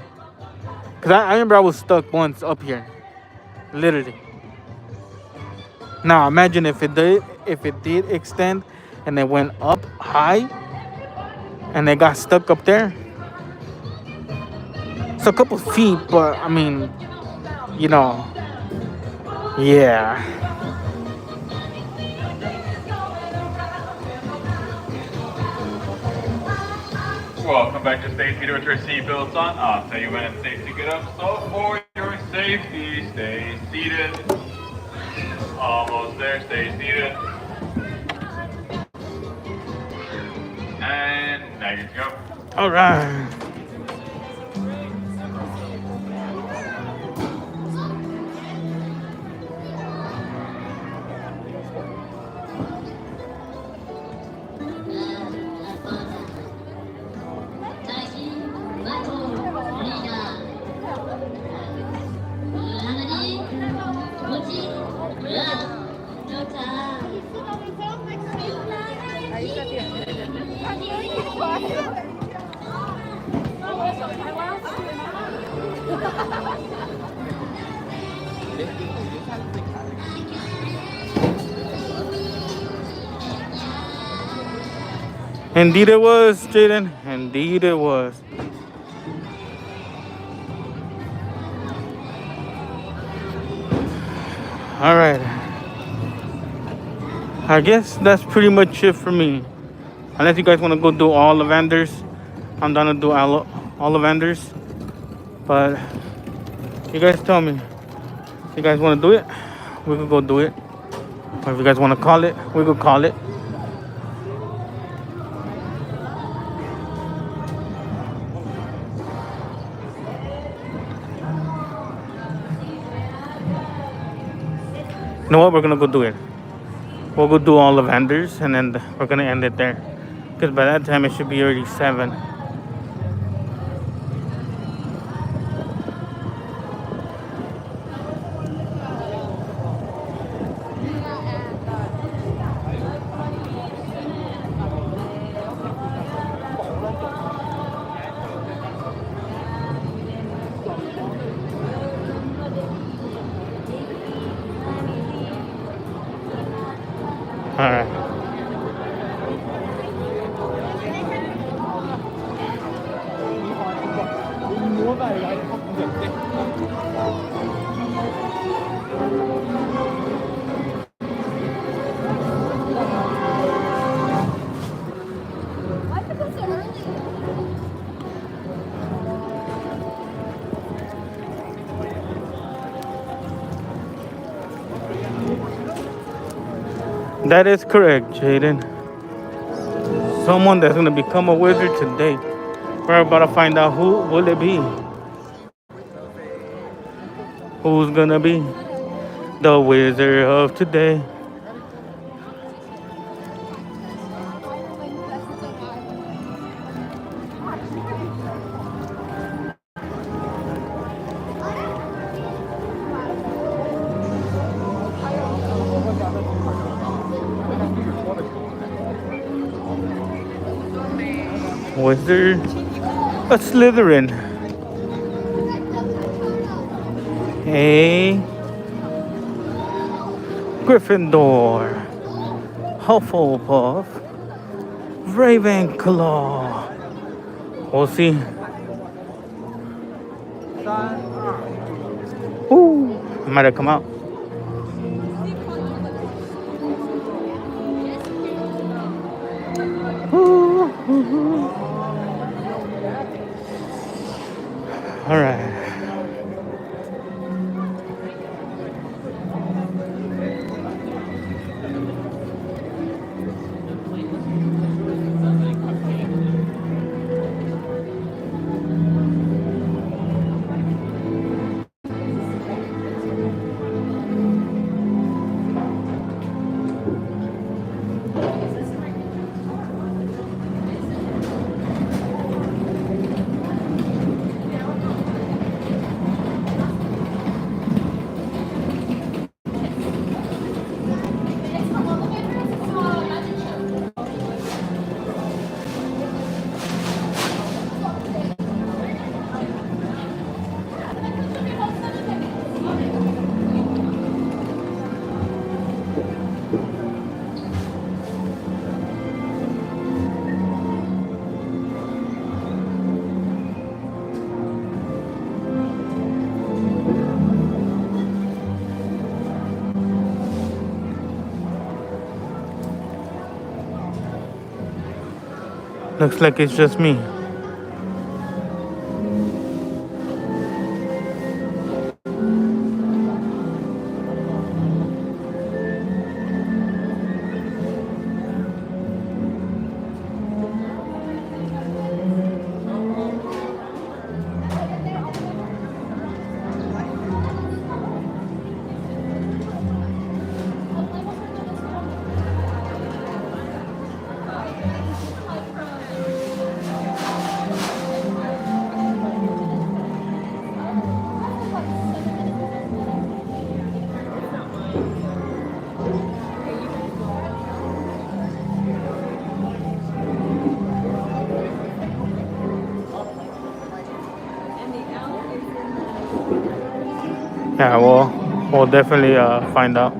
Because I remember I was stuck once up here. Literally. Now imagine if it did extend and it went up high and it got stuck up there. It's a couple feet, but I mean, you know, yeah. Welcome back to Stay Seated with your seatbelts on. I'll tell you when it's safe to get up. So for your safety, stay seated. Almost there, stay seated. And now you go. All right. Indeed it was, Jaden. Indeed it was. All right. I guess that's pretty much it for me. Unless you guys want to go do all the vendors, I'm down to do all the vendors. But you guys tell me. If you guys want to do it, we could go do it. Or if you guys want to call it, we could call it. You know what? We're gonna go do it. We'll go do all the vendors and then we're gonna end it there. Because by that time it should be already 7. All right. That is correct, Jaden. Someone that's gonna become a wizard today. We're about to find out who will it be. Who's gonna be the wizard of today? Wizard, a Slytherin, a Gryffindor, Hufflepuff, Ravenclaw. We'll see. Ooh, it might have come out. All right. Looks like it's just me. Yeah, we'll definitely find out.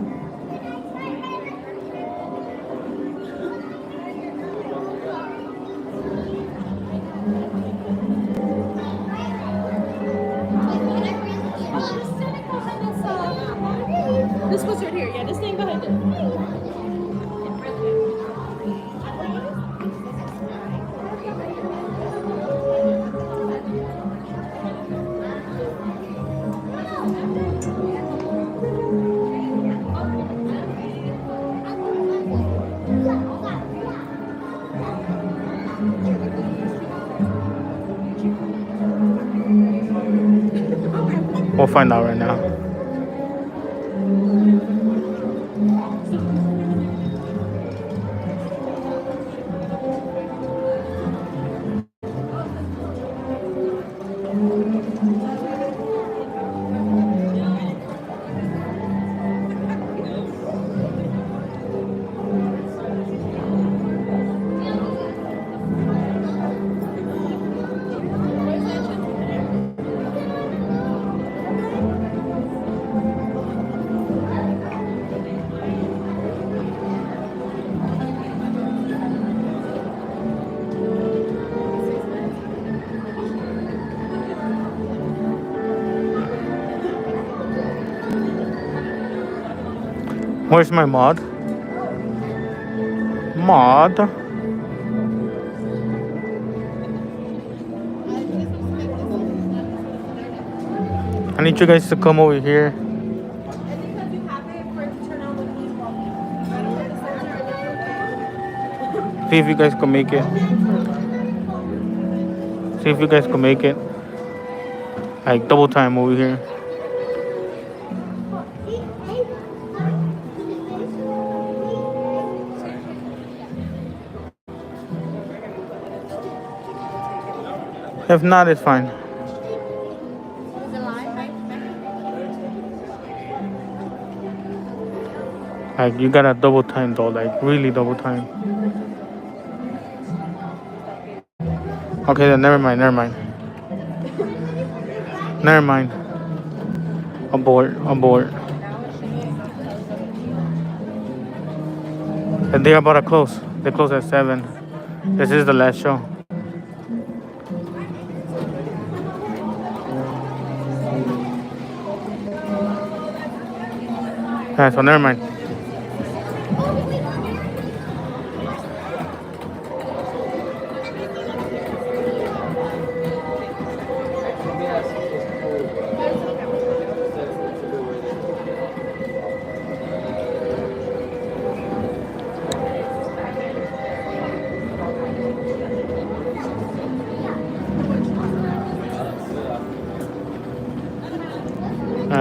This was right here. Yeah, this thing behind it. We'll find out right now. Where's my mod? Mod. I need you guys to come over here. See if you guys can make it. See if you guys can make it. Like double time over here. If not, it's fine. Like you gotta double time though, like really double time. Okay, then never mind. Abort. And they are about to close. They close at 7. This is the last show. Alright, so never mind.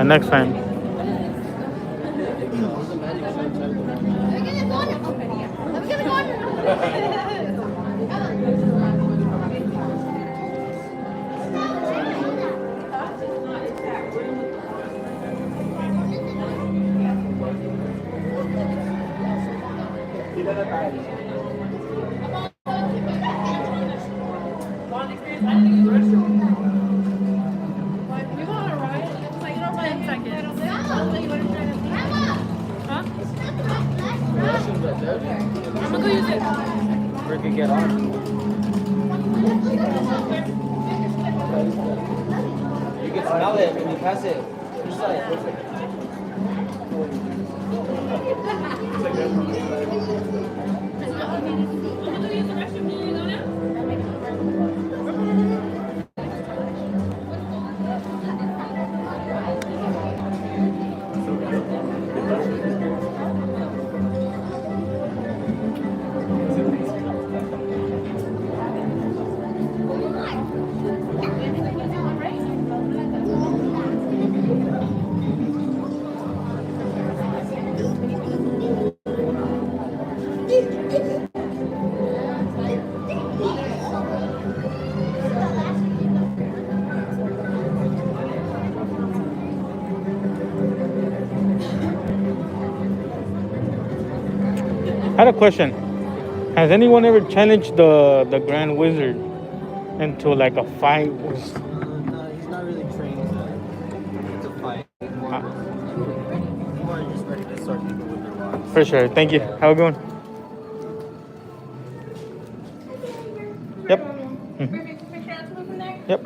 Next time. I had a question. Has anyone ever challenged the Grand Wizard into like a fight? No, he's not really trained to fight. More just ready to start people with their wives. For sure. Thank you. How are we going? Yep. Yep.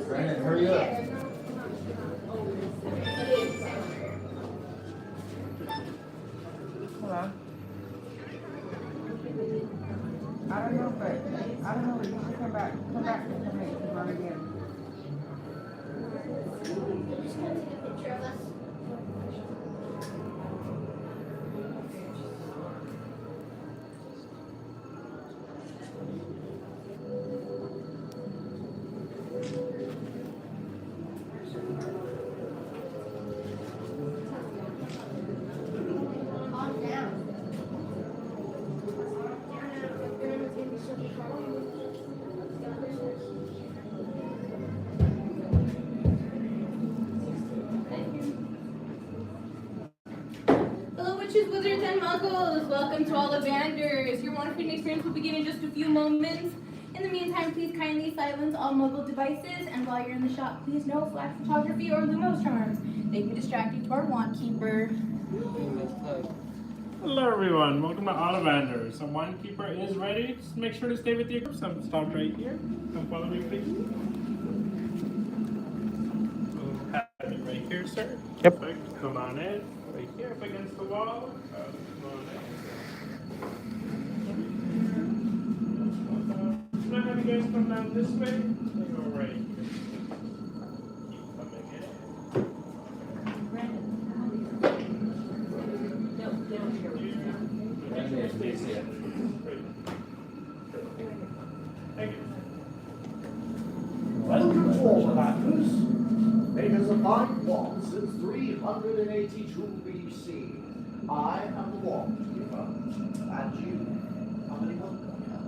Brandon, hurry up. Hello? I don't know, but you should come back and come in, come on again. Hello, witches, wizards, and muggles. Welcome to all the Vanders. Your wonderful experience will begin in just a few moments. In the meantime, please kindly silence all mobile devices, and while you're in the shop, please no flash photography or Lumos charms. They can be distracting to our wand keeper. Hello everyone, welcome to Ollivanders. The wine keeper is ready. Just make sure to stay with your group. So stop right here. Come follow me, please. We'll have it right here, sir. Yep. Perfect. Come on in. Right here up against the wall. Come on in. you guys come down this way, they go right here. Keep coming in. Welcome to all the actors. Makers of fine wands since 382 BC. I am the wand giver, and you are the wand worker.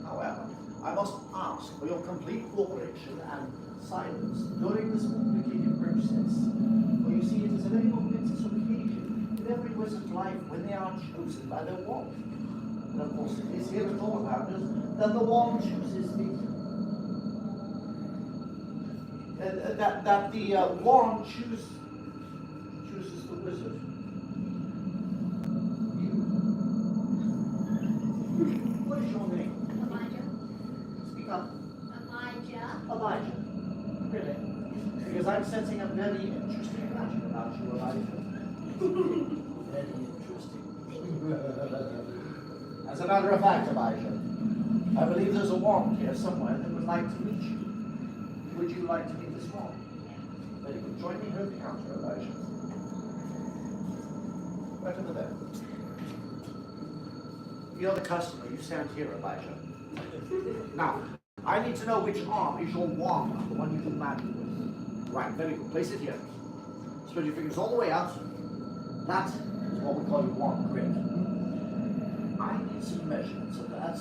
However, I must ask for your complete cooperation and silence during this complicated process. For you see, it is a very momentous occasion in every wizard's life when they are chosen by their wand. And of course, it is here at Trollingkarage's that the wand chooses the wand chooses the wizard. You. What is your name? Elijah. Speak up. Elijah. Elijah. Really? Because I'm sensing a very interesting magic about you, Elijah. Very interesting. As a matter of fact, Elijah, I believe there's a wand here somewhere that would like to meet you. Would you like to meet this wand? Very good. Join me here at the counter, Elijah. Right over there. You're the customer. You stand here, Elijah. Now, I need to know which arm is your wand, the one you do magic with. Right, very good. Place it here. Spread your fingers all the way out. That is what we call your wand grip. I need some measurements of that.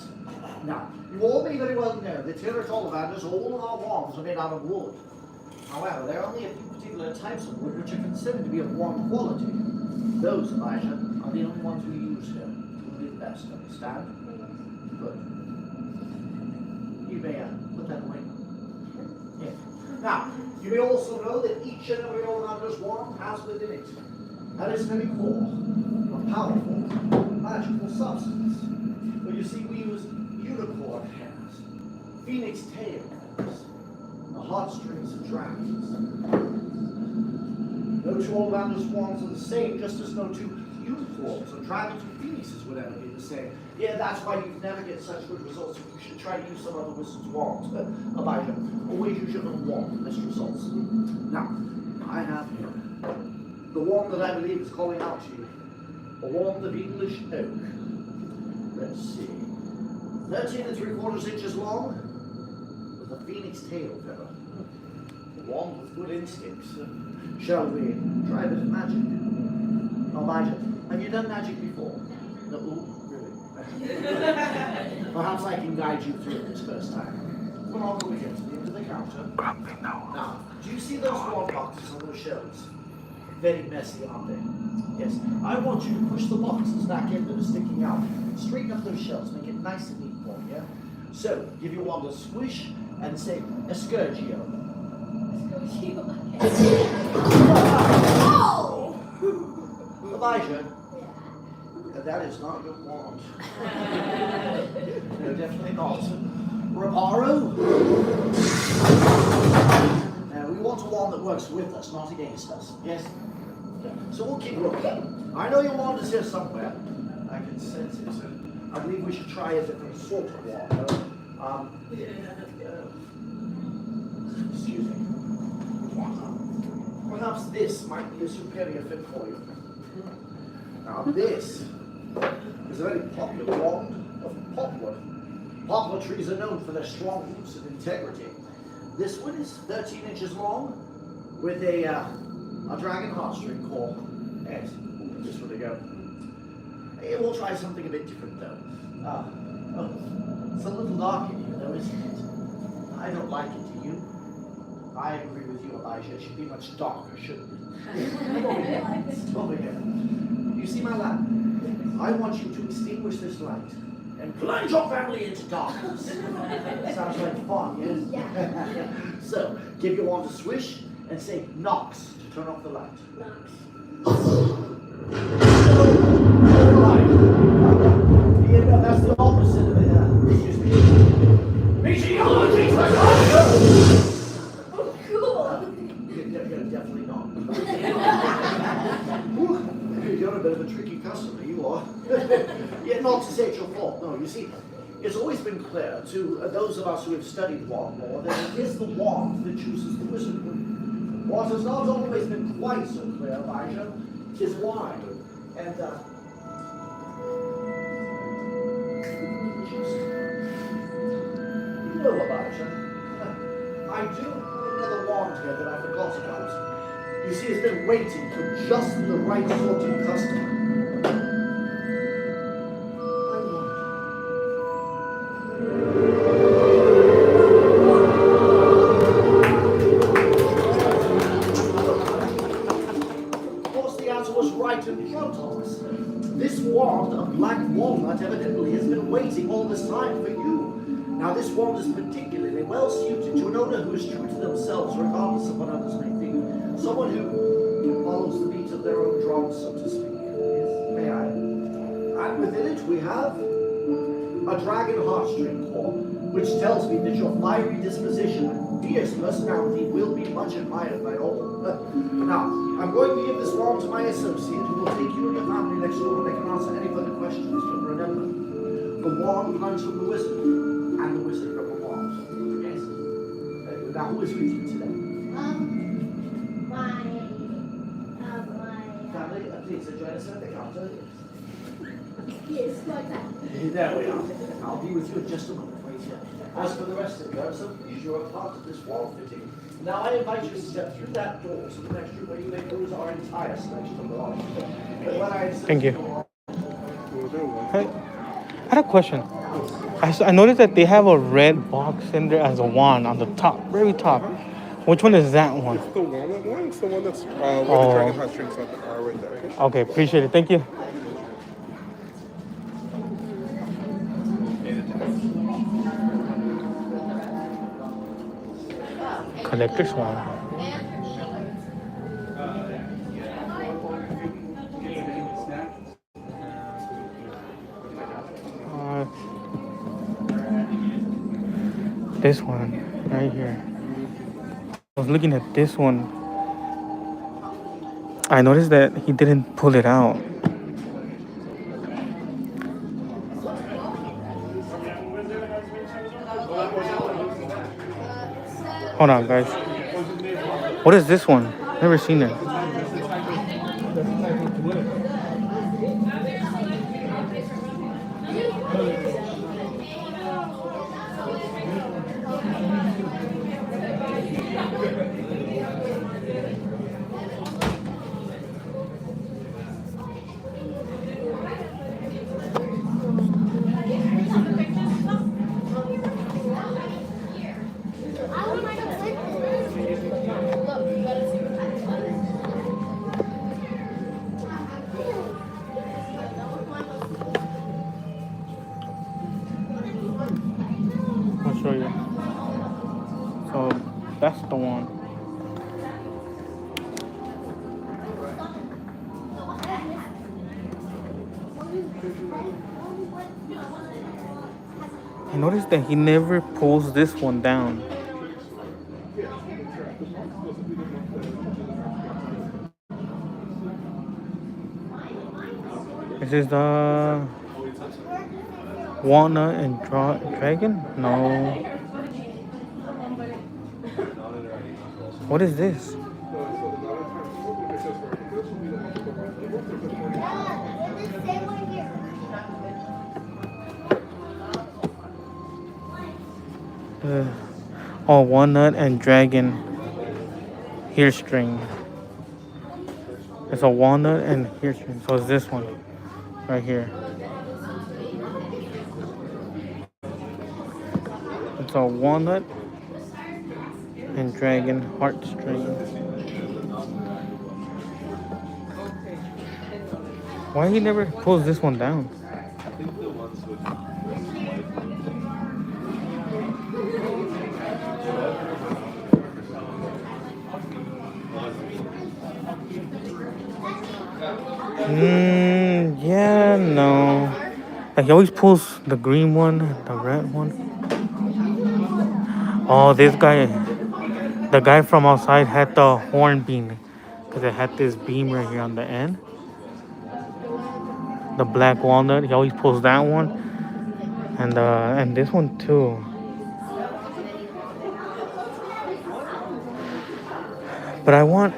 Now, you all may very well know that here at Trollingkarage's, all of our wands are made out of wood. However, there are only a few particular types of wood which are considered to be of wand quality. Those, Elijah, are the only ones we use here. Will be the best, understand? Good. You may put that away. Yeah. Now, you may also know that each and every Trollingkarage's wand has within it at its very core a powerful, magical substance. Well, you see, we use unicorn hairs, phoenix tail hairs, the heartstrings of dragons. No two Trollingkarage's wands are the same, just as no two unicorns or dragons or phoenixes would ever be the same. Yeah, that's why you never get such good results. You should try to use some other wizard's wands. But, Elijah, always use your own wand for best results. Now, I have here the wand that I believe is calling out to you. A wand of English oak. Let's see. 13 3/4 inches long, with a phoenix tail feather. A wand with good instincts. Shall we try a bit of magic? Elijah, have you done magic before? No, really? Perhaps I can guide you through it this first time. Come on over here to the end of the counter. Now, do you see those wand boxes on those shelves? Very messy, aren't they? Yes. I want you to push the boxes back in that are sticking out. Straighten up those shelves, make it nice and neat for you. So, give your wand a swish and say, 𝐥𝐤𝐤𝐞. Oh! Elijah, that is not your wand. No, definitely not. Reparo? We want a wand that works with us, not against us. Yes? So we'll keep looking. I know your wand is here somewhere. I can sense it. So I believe we should try a different sort of wand. Excuse me. Perhaps this might be a superior fit for you. Now this is a very popular wand of poplar. Poplar trees are known for their strong roots and integrity. This one is 13 inches long with a dragon heartstring core. Yes, just for the go. Hey, we'll try something a bit different though. It's a little dark in here though, isn't it? I don't like it, do you? I agree with you, Elijah. It should be much darker, shouldn't it? Over here. You see my lamp? I want you to extinguish this light and plunge your family into darkness. Sounds like fun, yes? Yeah. So, give your wand a swish and say knocks to turn off the light. Knocks. Yeah, no, that's the opposite of it. Excuse me. Meteorology! Oh, cool. You're definitely not. You're a bit of a tricky customer, you are. Yeah, not to say it's your fault. No, you see, it's always been clear to those of us who have studied wand lore that it is the wand that chooses the wizardry. What has not always been quite so clear, Elijah, is why. And, you know, Elijah, I do another wand here that I forgot about. You see, it's been waiting for just the right sort of customer. Of course, the answer was right in front of us. This wand of black walnut evidently has been waiting all this time for you. Now, this wand is particularly well suited to an owner who is true to themselves, regardless of what others may think. Someone who follows the beat of their own drum, so to speak. Yes, may I? And within it we have a dragon heartstring core, which tells me that your fiery disposition and fierce personality will be much admired by all. Now, I'm going to give this wand to my associate, who will take you and your family next door, and they can answer any further questions. But remember, the wand comes from the wizard, and the wizard from the wand. Yes? Now, who is with you today? My family, please join us at the counter. yes, like that. There we are. I'll be with you in just a moment. Wait here. As for the rest of you, so please, you're a part of this wall fitting. Now I invite you to step through that door to the next room where you may lose our entire selection of belongings. Thank you. Hey, I had a question. I noticed that they have a red box in there as a wand on the top, very top. Which one is that one? It's the walnut one. It's the one that's where the dragon heartstrings are right there. Okay, appreciate it. Thank you. Collector's wand. This one right here. I was looking at this one. I noticed that he didn't pull it out. Hold on, guys. What is this one? Never seen it. I'll show you. So that's the one. I noticed that he never pulls this one down. This is the walnut and dragon? No. What is this? Oh, walnut and dragon hair string. It's a walnut and hair string. So it's this one right here. It's a walnut and dragon heartstring. Why he never pulls this one down? Yeah, no. Like he always pulls the green one, the red one. Oh, this guy, the guy from outside had the horn beam because it had this beam right here on the end. The black walnut, he always pulls that one. And this one too. But I want.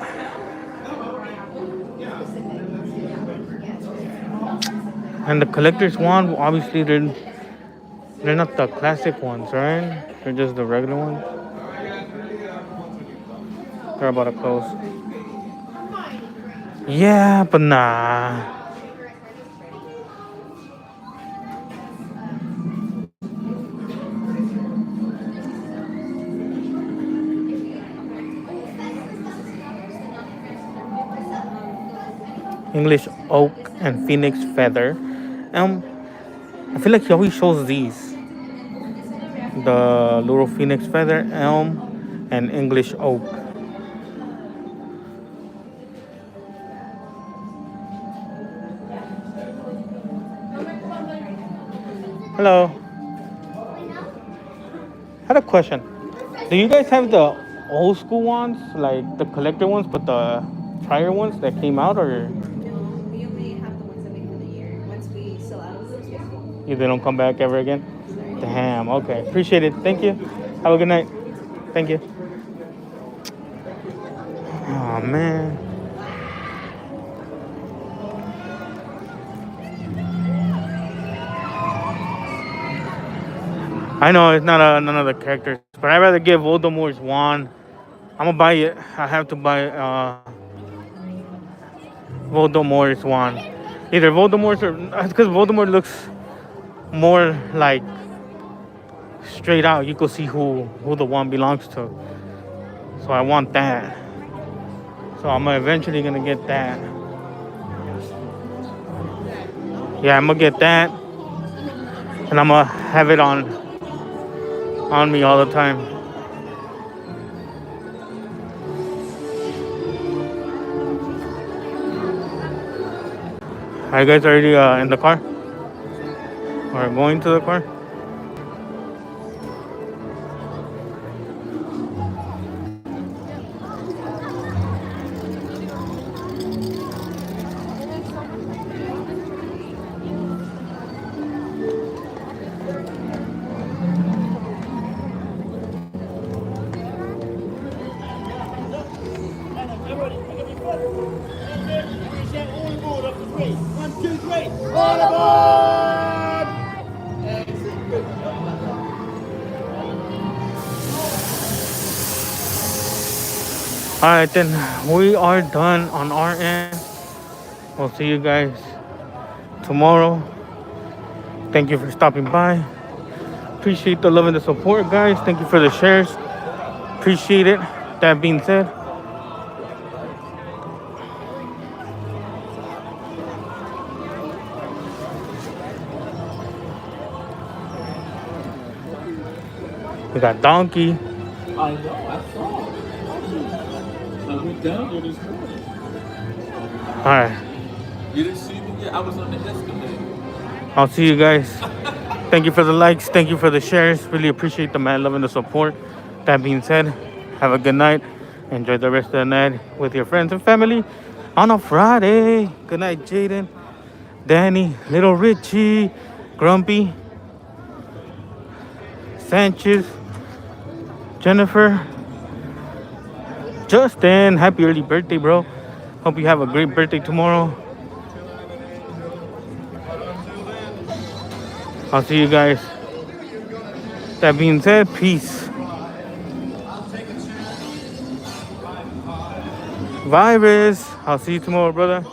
And the collector's wand, obviously they're not the classic ones, right? They're just the regular ones. They're about to close. Yeah, but nah. English oak and phoenix feather. I feel like he always shows these. The little phoenix feather, elm, and English oak. Hello. I had a question. Do you guys have the old school ones, like the collector ones, but the prior ones that came out, or We only have the ones that make for the year. Once we sell out of those, they don't come back ever again? Damn. Okay. Appreciate it. Thank you. Have a good night. Thank you. Oh man. I know it's not none of the characters, but I'd rather get Voldemort's wand. I'm gonna buy it. I have to buy Voldemort's wand. Either Voldemort's or because Voldemort looks more like straight out. You can see who the wand belongs to. So I want that. So I'm eventually gonna get that. Yeah, I'm gonna get that, and I'm gonna have it on me all the time. Are you guys already in the car? Or going to the car? Alright, then we are done on our end. We'll see you guys tomorrow. Thank you for stopping by. Appreciate the love and the support, guys. Thank you for the shares. Appreciate it. That being said, we got Donkey. I know, I saw. I went down there this morning. Alright. You didn't see me yet? I was on the escalator. I'll see you guys. Thank you for the likes. Thank you for the shares. Really appreciate the mad love and the support. That being said, have a good night. Enjoy the rest of the night with your friends and family on a Friday. Good night, Jaden, Danny, Little Richie, Grumpy, Sanchez, Jennifer, Justin. Happy early birthday, bro. Hope you have a great birthday tomorrow. I'll see you guys. That being said, peace. Virus. I'll see you tomorrow, brother.